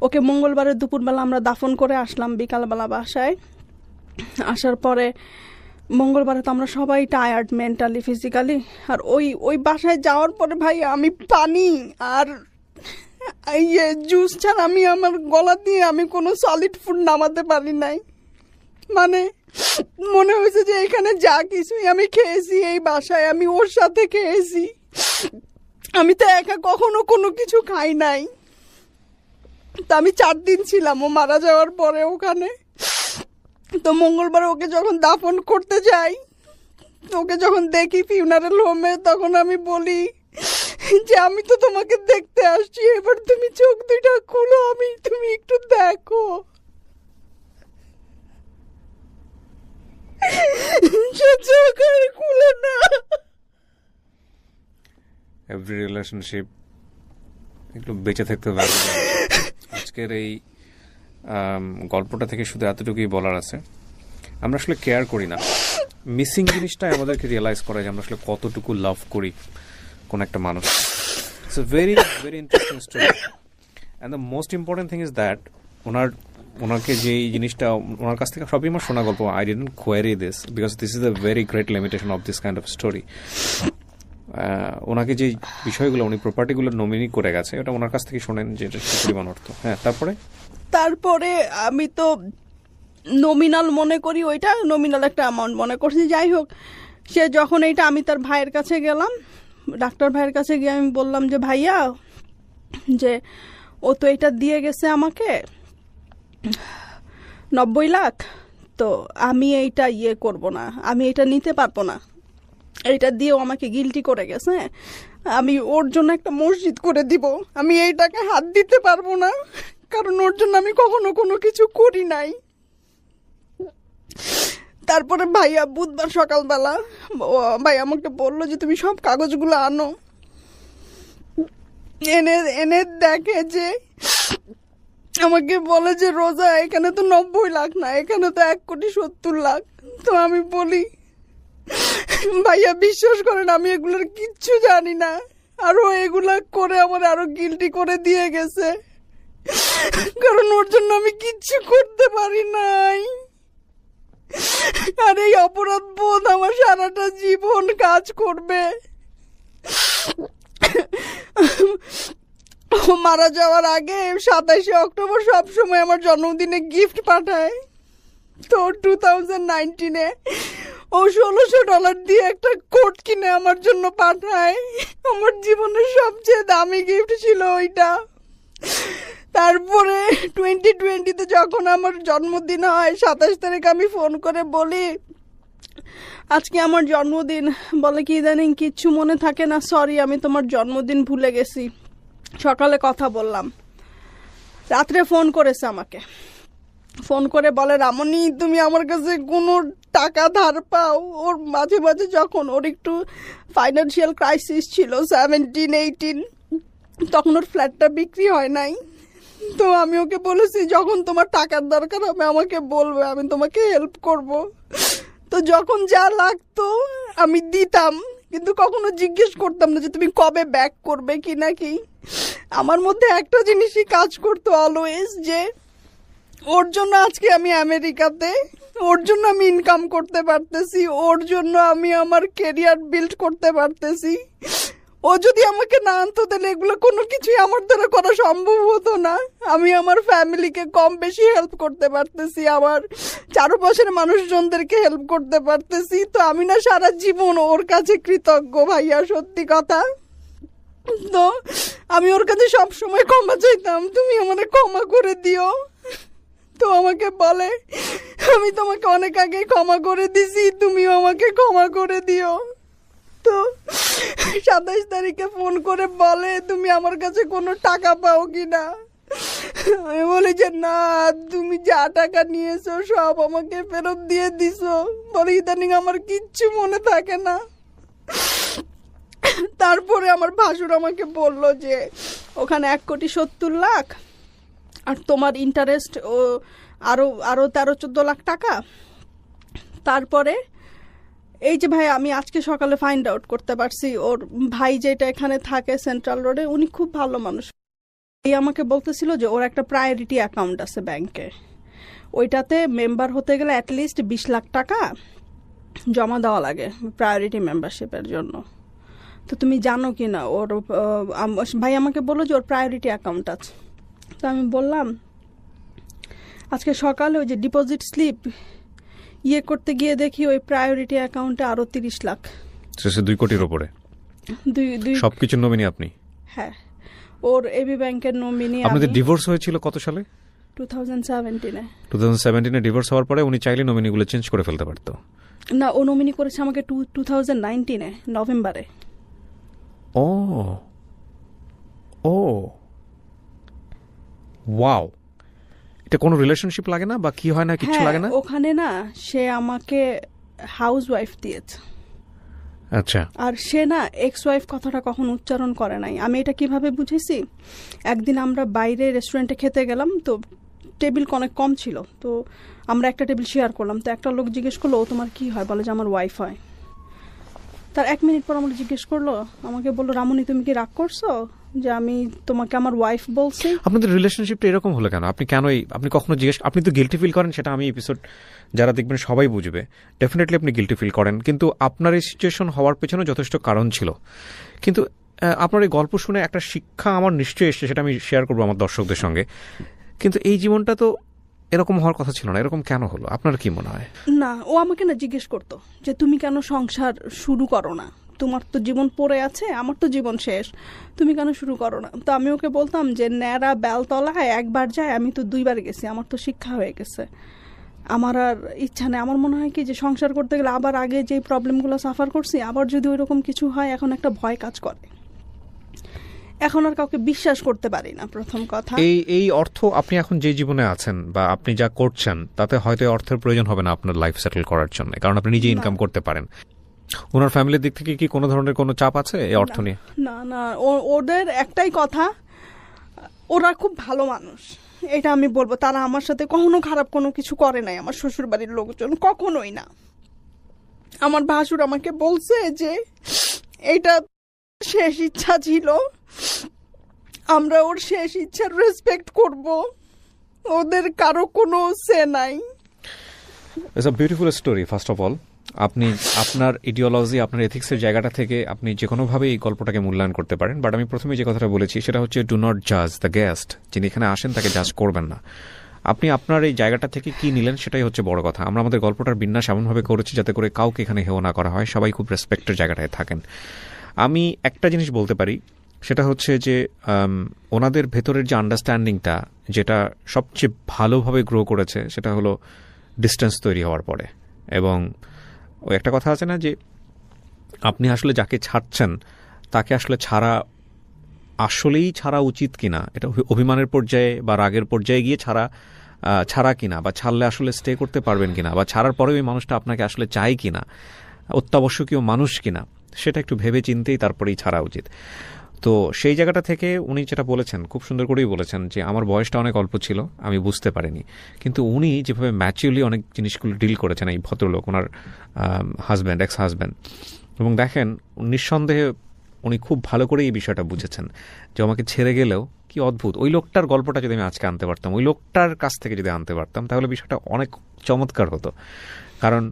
ওকে মঙ্গলবারের দুপুরবেলা আমরা দাফন করে আসলাম বিকালবেলা বাসায়। আসার পরে মঙ্গলবারে তো আমরা সবাই টায়ার্ড, মেন্টালি ফিজিক্যালি। আর ওই বাসায় যাওয়ার পরে ভাই আমি পানি আর জুস ছাড়া আমি আমার গলা দিয়ে আমি কোনো সলিড ফুড নামাতে পারি নাই। মানে মনে হয়েছে যে এখানে যা কিছুই আমি খেয়েছি এই বাসায় আমি ওর সাথে খেয়েছি। আমি তো একা কখনো কোনো কিছু খাই নাই। তা আমি 4 দিন ছিলাম ও মারা যাওয়ার পরে ওখানে। তো মঙ্গলবার ওকে যখন দাফন করতে যাই, ওকে যখন দেখি ফিউনারেল হোমে, তখন আমি বলি যে আমি তো তোমাকে দেখতে আসছি, এবার তুমি চোখ 2টা খুলো, তুমি একটু দেখো। সে চোখ আর খুলে না। এভরি রিলেশনশিপ একটু বেঁচে থাকতে পারে। আজকের এই গল্পটা থেকে শুধু এতটুকুই বলার আছে, আমরা আসলে কেয়ার করি না। মিসিং জিনিসটাই আমাদেরকে রিয়েলাইজ করে যে আমরা আসলে কতটুকু লাভ করি কোন একটা মানুষ। It's a very very interesting story. And the most important thing is that ওনাকে যে জিনিসটা ওনার কাছ থেকে সবই আমার শোনা গল্প। I didn't query this because this is the very great limitation of this kind of story. ওনাকে যে বিষয়গুলো উনি প্রপার্টিগুলো নমিনি করে গেছে, ওটা ওনার কাছ থেকে শোনেন যে এটা কি পরিমাণ অর্থ। হ্যাঁ, তারপরে আমি তো নমিনাল মনে করি, ওইটা নমিনাল একটা অ্যামাউন্ট মনে করছি। যাই হোক, সে যখন এইটা, আমি তার ভাইয়ের কাছে গেলাম, ডাক্তার ভাইয়ের কাছে গিয়ে আমি বললাম যে ভাইয়া, যে ও তো এটা দিয়ে গেছে আমাকে 90 লাখ, তো আমি এইটা করব না, আমি এটা নিতে পারবো না, এইটা দিয়েও আমাকে গিল্টি করে গেছে। আমি ওর জন্য একটা মসজিদ করে দিব, আমি এইটাকে হাত দিতে পারবো না, কারণ ওর জন্য আমি কখনো কোনো কিছু করি নাই। তারপরে ভাইয়া বুধবার সকালবেলা ভাই আমাকে বললো যে তুমি সব কাগজগুলো আনো। এনে দেখে যে আমাকে বলে যে রোজা, এখানে তো 90 লাখ না, এখানে তো 1,70,00,000। তো আমি বলি ভাইয়া বিশ্বাস করেন আমি এগুলোর কিচ্ছু জানি না, আরো এগুলা করে আমার আরো গিল্টি করে দিয়ে গেছে, কারণ ওর জন্য আমি কিচ্ছু করতে পারি নাই। আর এই অপরাধ বোধ আমার সারাটা জীবন কাজ করবে। মারা যাওয়ার আগে 27 অক্টোবর সবসময় আমার জন্মদিনে গিফট পাঠায়। তো 2019-এ ও $1,600 দিয়ে একটা কোট কিনে আমার জন্য পাঠায়। আমার জীবনের সবচেয়ে দামি গিফট ছিল ওইটা। তারপরে 2020-তে যখন আমার জন্মদিন হয় 27 তারিখ, আমি ফোন করে বলি আজকে আমার জন্মদিন। বলে কি ইদানিং কিচ্ছু মনে থাকে না, সরি আমি তোমার জন্মদিন ভুলে গেছি। সকালে কথা বললাম, রাত্রে ফোন করেছে আমাকে, ফোন করে বলে রামনি তুমি আমার কাছে কোনো টাকা ধার পাও? ওর মাঝে মাঝে যখন ওর একটু ফাইন্যান্সিয়াল ক্রাইসিস ছিল 17-18, তখন ওর ফ্ল্যাটটা বিক্রি হয় নাই। তো আমি ওকে বলেছি যখন তোমার টাকার দরকার হবে আমাকে বলবে, আমি তোমাকে হেল্প করব। তো যখন যা লাগতো আমি দিতাম, কিন্তু কখনো জিজ্ঞেস করতাম না যে তুমি কবে ব্যাক করবে কি নাকি। আমার মধ্যে একটা জিনিসই কাজ করতো অলওয়েজ, যে ওর জন্য আজকে আমি আমেরিকাতে, ওর জন্য আমি ইনকাম করতে পারতেছি, ওর জন্য আমি আমার কেরিয়ার বিল্ড করতে পারতেছি, ও যদি আমাকে না আনতো তাহলে এগুলো কোনো কিছুই আমার দ্বারা করা সম্ভব হতো না। আমি আমার ফ্যামিলিকে কম বেশি হেল্প করতে পারতেছি, আমার চারপাশের মানুষজনদেরকে হেল্প করতে পারতেছি। তো আমি না সারা জীবন ওর কাছে কৃতজ্ঞ ভাইয়া, সত্যি কথা। তো আমি ওর কাছে সব সময় ক্ষমা চাইতাম, তুমি আমাকে ক্ষমা করে দিও। তো আমাকে বলে আমি তোমাকে অনেক আগে ক্ষমা করে দিছি, তুমিও আমাকে ক্ষমা করে দিও। তো 27 তারিখে ফোন করে বলে তুমি আমার কাছে কোনো টাকা পাও কিনা। আমি বলি যে না, তুমি যা টাকা নিয়েছো সব আমাকে ফেরত দিয়ে দিছো। বলে ইদানিং আমার কিচ্ছু মনে থাকে না। তারপরে আমার ভাসুর আমাকে বলল যে ওখানে 1,70,00,000 আর তোমার ইন্টারেস্ট ও আরো 13-14 লাখ টাকা। তারপরে এই যে ভাই, আমি আজকে সকালে ফাইন্ড আউট করতে পারছি ওর ভাই যেটা এখানে থাকে সেন্ট্রাল রোডে, উনি খুব ভালো মানুষ। এই আমাকে বলতেছিল যে ওর একটা প্রায়োরিটি অ্যাকাউন্ট আছে ব্যাংকে, ওইটাতে মেম্বার হতে গেলে অ্যাটলিস্ট 20 লাখ টাকা জমা দেওয়া লাগে প্রায়োরিটি মেম্বারশিপের জন্য। তো তুমি জানো কি না ওর ভাই আমাকে বললো যে ওর প্রায়োরিটি অ্যাকাউন্ট আছে। তো আমি বললাম আজকে সকালে ওই যে ডিপোজিট স্লিপ করতে গিয়ে দেখি ওই প্রায়োরিটি অ্যাকাউন্টে আরো 30 লাখ, 2 কোটির উপরে সবকিছু নমিনি আপনি? হ্যাঁ, ওর এবি ব্যাংকের নমিনি। আপনাদের ডিভোর্স হয়েছিল কত সালে? 2017-এ ডিভোর্স হওয়ার পরে উনি চাইলে নমিনিগুলো চেঞ্জ করে ফেলতে পারতো না, ও নমিনি করেছে আমাকে 2019-এ নভেম্বরে। ও ও ওয়াও, এটা কোনো রিলেশনশিপ লাগে না বা কি হয় না, কিছু লাগে না? ওখানে না সে আমাকে হাউস ওয়াইফ দিয়েছে। আচ্ছা। আর সে না এক্স ওয়াইফ কথাটা কখন উচ্চারণ করে নাই। আমি এটা কিভাবে বুঝেছি, একদিন আমরা বাইরে রেস্টুরেন্টে খেতে গেলাম, তো টেবিল অনেক কম ছিল, তো আমরা একটা টেবিল শেয়ার করলাম। তো একটা লোক জিজ্ঞেস করলো ও তোমার কি হয়, বলে যে আমার ওয়াইফ হয়। তার 1 মিনিট পর আমাকে জিজ্ঞেস করলো, আমাকে বললো রামুনি তুমি কি রাগ করছো যে আমি তোমাকে আমার ওয়াইফ বলছি? আপনাদের রিলেশনশিপটা এরকম হলো কেন? আপনি কখনো জিজ্ঞেস, আপনি তো গিল্টি ফিল করেন, সেটা আমি এপিসোড যারা দেখবেন সবাই বুঝবে, ডেফিনেটলি আপনি গিল্টি ফিল করেন, কিন্তু আপনার এই সিচুয়েশন হওয়ার পেছনে যথেষ্ট কারণ ছিল। কিন্তু আপনার এই গল্প শুনে একটা শিক্ষা আমার নিশ্চয়ই এসছে, সেটা আমি শেয়ার করবো আমার দর্শকদের সঙ্গে। কিন্তু এই জীবনটা তো এরকম হওয়ার কথা ছিল না, এরকম কেন হলো আপনার কি মনে হয়? না, ও আমাকে না জিজ্ঞেস করতো যে তুমি কেন সংসার শুরু করো না, তোমার তো জীবন পড়ে আছে, আমার তো জীবন শেষ, তুমি কেন শুরু করো না? তো আমি ওকে বলতাম যে ন্যাড়া বেলতলায় একবার যায়, আমি তো 2 বার গেছি, আমার তো শিক্ষা হয়ে গেছে, আমার আর ইচ্ছা নেই। আমার মনে হয় কি যে সংসার করতে গেলে আবার আগে যে প্রবলেমগুলো সাফার করছি, আবার যদি ওইরকম কিছু হয়, এখন একটা ভয় কাজ করে, এখন আর কাউকে বিশ্বাস করতে পারি না। প্রথম কথা, এই অর্থ আপনি এখন যে জীবনে আছেন বা আপনি যা করছেন তাতে হয়তো অর্থের প্রয়োজন হবে না আপনার লাইফ সেটেল করার জন্য, কারণ আপনি নিজে ইনকাম করতে পারেন। ওনার ফ্যামিলির দিক থেকে কি কোনো ধরনের কোনো চাপ আছে এই অর্থ নিয়ে? না না, ওদের একটাই কথা, ওরা খুব ভালো মানুষ, এটা আমি বলবো। তারা আমার সাথে কখনো খারাপ কোনো কিছু করে নাই, আমার শ্বশুর বাড়ির লোকজন কখনোই না। আমার ভাসুর আমাকে বলছে যে এটা শেষ ইচ্ছা ছিল, আমরা ওর শেষ ইচ্ছার রেসপেক্ট করব, ওদের কারো কোনো সে নাই। It's a beautiful story. First of all, আপনি আপনার ইডিওলজি, আপনার এথিক্সের জায়গাটা থেকে আপনি যে কোনোভাবে এই গল্পটাকে মূল্যায়ন করতে পারেন। বাট আমি প্রথমে যে কথাটা বলেছি সেটা হচ্ছে ডু নট জাজ দ্য গেস্ট। যিনি এখানে আসেন তাকে জাজ করবেন না। আপনি আপনার এই জায়গাটা থেকে কি নিলেন সেটাই হচ্ছে বড় কথা। আমরা আমাদের গল্পটার বিন্যাস এমনভাবে করেছি যাতে করে কাউকে এখানে হেয় না করা হয়, সবাই খুব রেসপেক্টের জায়গাটায় থাকেন। আমি একটা জিনিস বলতে পারি, সেটা হচ্ছে যে ওনাদের ভেতরের যে আন্ডারস্ট্যান্ডিংটা, যেটা সবচেয়ে ভালোভাবে গ্রো করেছে, সেটা হলো ডিস্টেন্স তৈরি হওয়ার পরে। এবং ওই একটা কথা আছে না যে আপনি আসলে যাকে ছাড়ছেন তাকে আসলে আসলেই ছাড়া উচিত কিনা, এটা অভিমানের পর্যায়ে বা রাগের পর্যায়ে গিয়ে ছাড়া কিনা, বা ছাড়লে আসলে স্টে করতে পারবেন কিনা, বা ছাড়ার পরে ওই মানুষটা আপনাকে আসলে চায় কিনা, অত্যাবশ্যকীয় মানুষ কিনা, সেটা একটু ভেবে চিন্তেই তারপরেই ছাড়া উচিত। তো সেই জায়গাটা থেকে উনি যেটা বলেছেন, খুব সুন্দর করেই বলেছেন যে আমার বয়সটা অনেক অল্প ছিল, আমি বুঝতে পারিনি। কিন্তু উনি যেভাবে ম্যাচিউরলি অনেক জিনিসগুলো ডিল করেছেন, এই ভদ্রলোক, ওনার হাজব্যান্ড, এক্স হাজব্যান্ড, এবং দেখেন নিঃসন্দেহে উনি খুব ভালো করে এই বিষয়টা বুঝেছেন যে আমাকে ছেড়ে গেলেও কি অদ্ভুত। ওই লোকটার গল্পটা যদি আমি আজকে আনতে পারতাম, ওই লোকটার কাছ থেকে যদি আনতে পারতাম, তাহলে বিষয়টা অনেক চমৎকার হতো। কারণ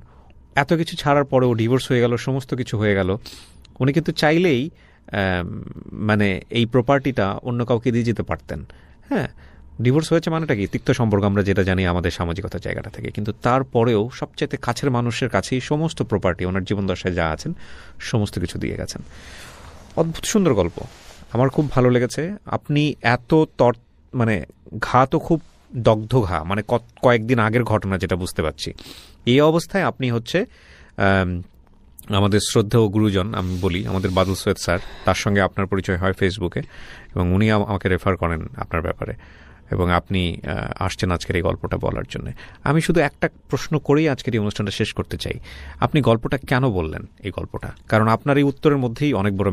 এত কিছু ছাড়ার পরেও ডিভোর্স হয়ে গেল, সমস্ত কিছু হয়ে গেল, উনি কিন্তু চাইলেই মানে এই প্রপার্টিটা অন্য কাউকে দিয়ে যেতে পারতেন। হ্যাঁ, ডিভোর্স হয়েছে মানেটা কি, তিক্ত সম্পর্ক আমরা যেটা জানি আমাদের সামাজিকতার জায়গাটা থেকে, কিন্তু তারপরেও সবচেয়ে কাছের মানুষের কাছেই সমস্ত প্রপার্টি, ওনার জীবনদশায় যা আছেন সমস্ত কিছু দিয়ে গেছেন। অদ্ভুত সুন্দর গল্প, আমার খুব ভালো লেগেছে। আপনি এত মানে ঘা তো খুব দগ্ধ ঘা, মানে কয়েকদিন আগের ঘটনা যেটা বুঝতে পারছি। এই অবস্থায় আপনি হচ্ছে আমাদের শ্রদ্ধেয় গুরুজন, আমি বলি আমাদের বাদল সৈয়দ স্যার, তার সঙ্গে আপনার পরিচয় হয় ফেসবুকে, এবং উনি আমাকে রেফার করেন আপনার ব্যাপারে, এবং আপনি আসছেন আজকের এই গল্পটা বলার জন্য। আমি শুধু একটা প্রশ্ন করেই আজকের এই অনুষ্ঠানটা শেষ করতে চাই। আপনি গল্পটা কেন বললেন, এই গল্পটা? কারণ আপনার এই উত্তরের মধ্যেই অনেক বড়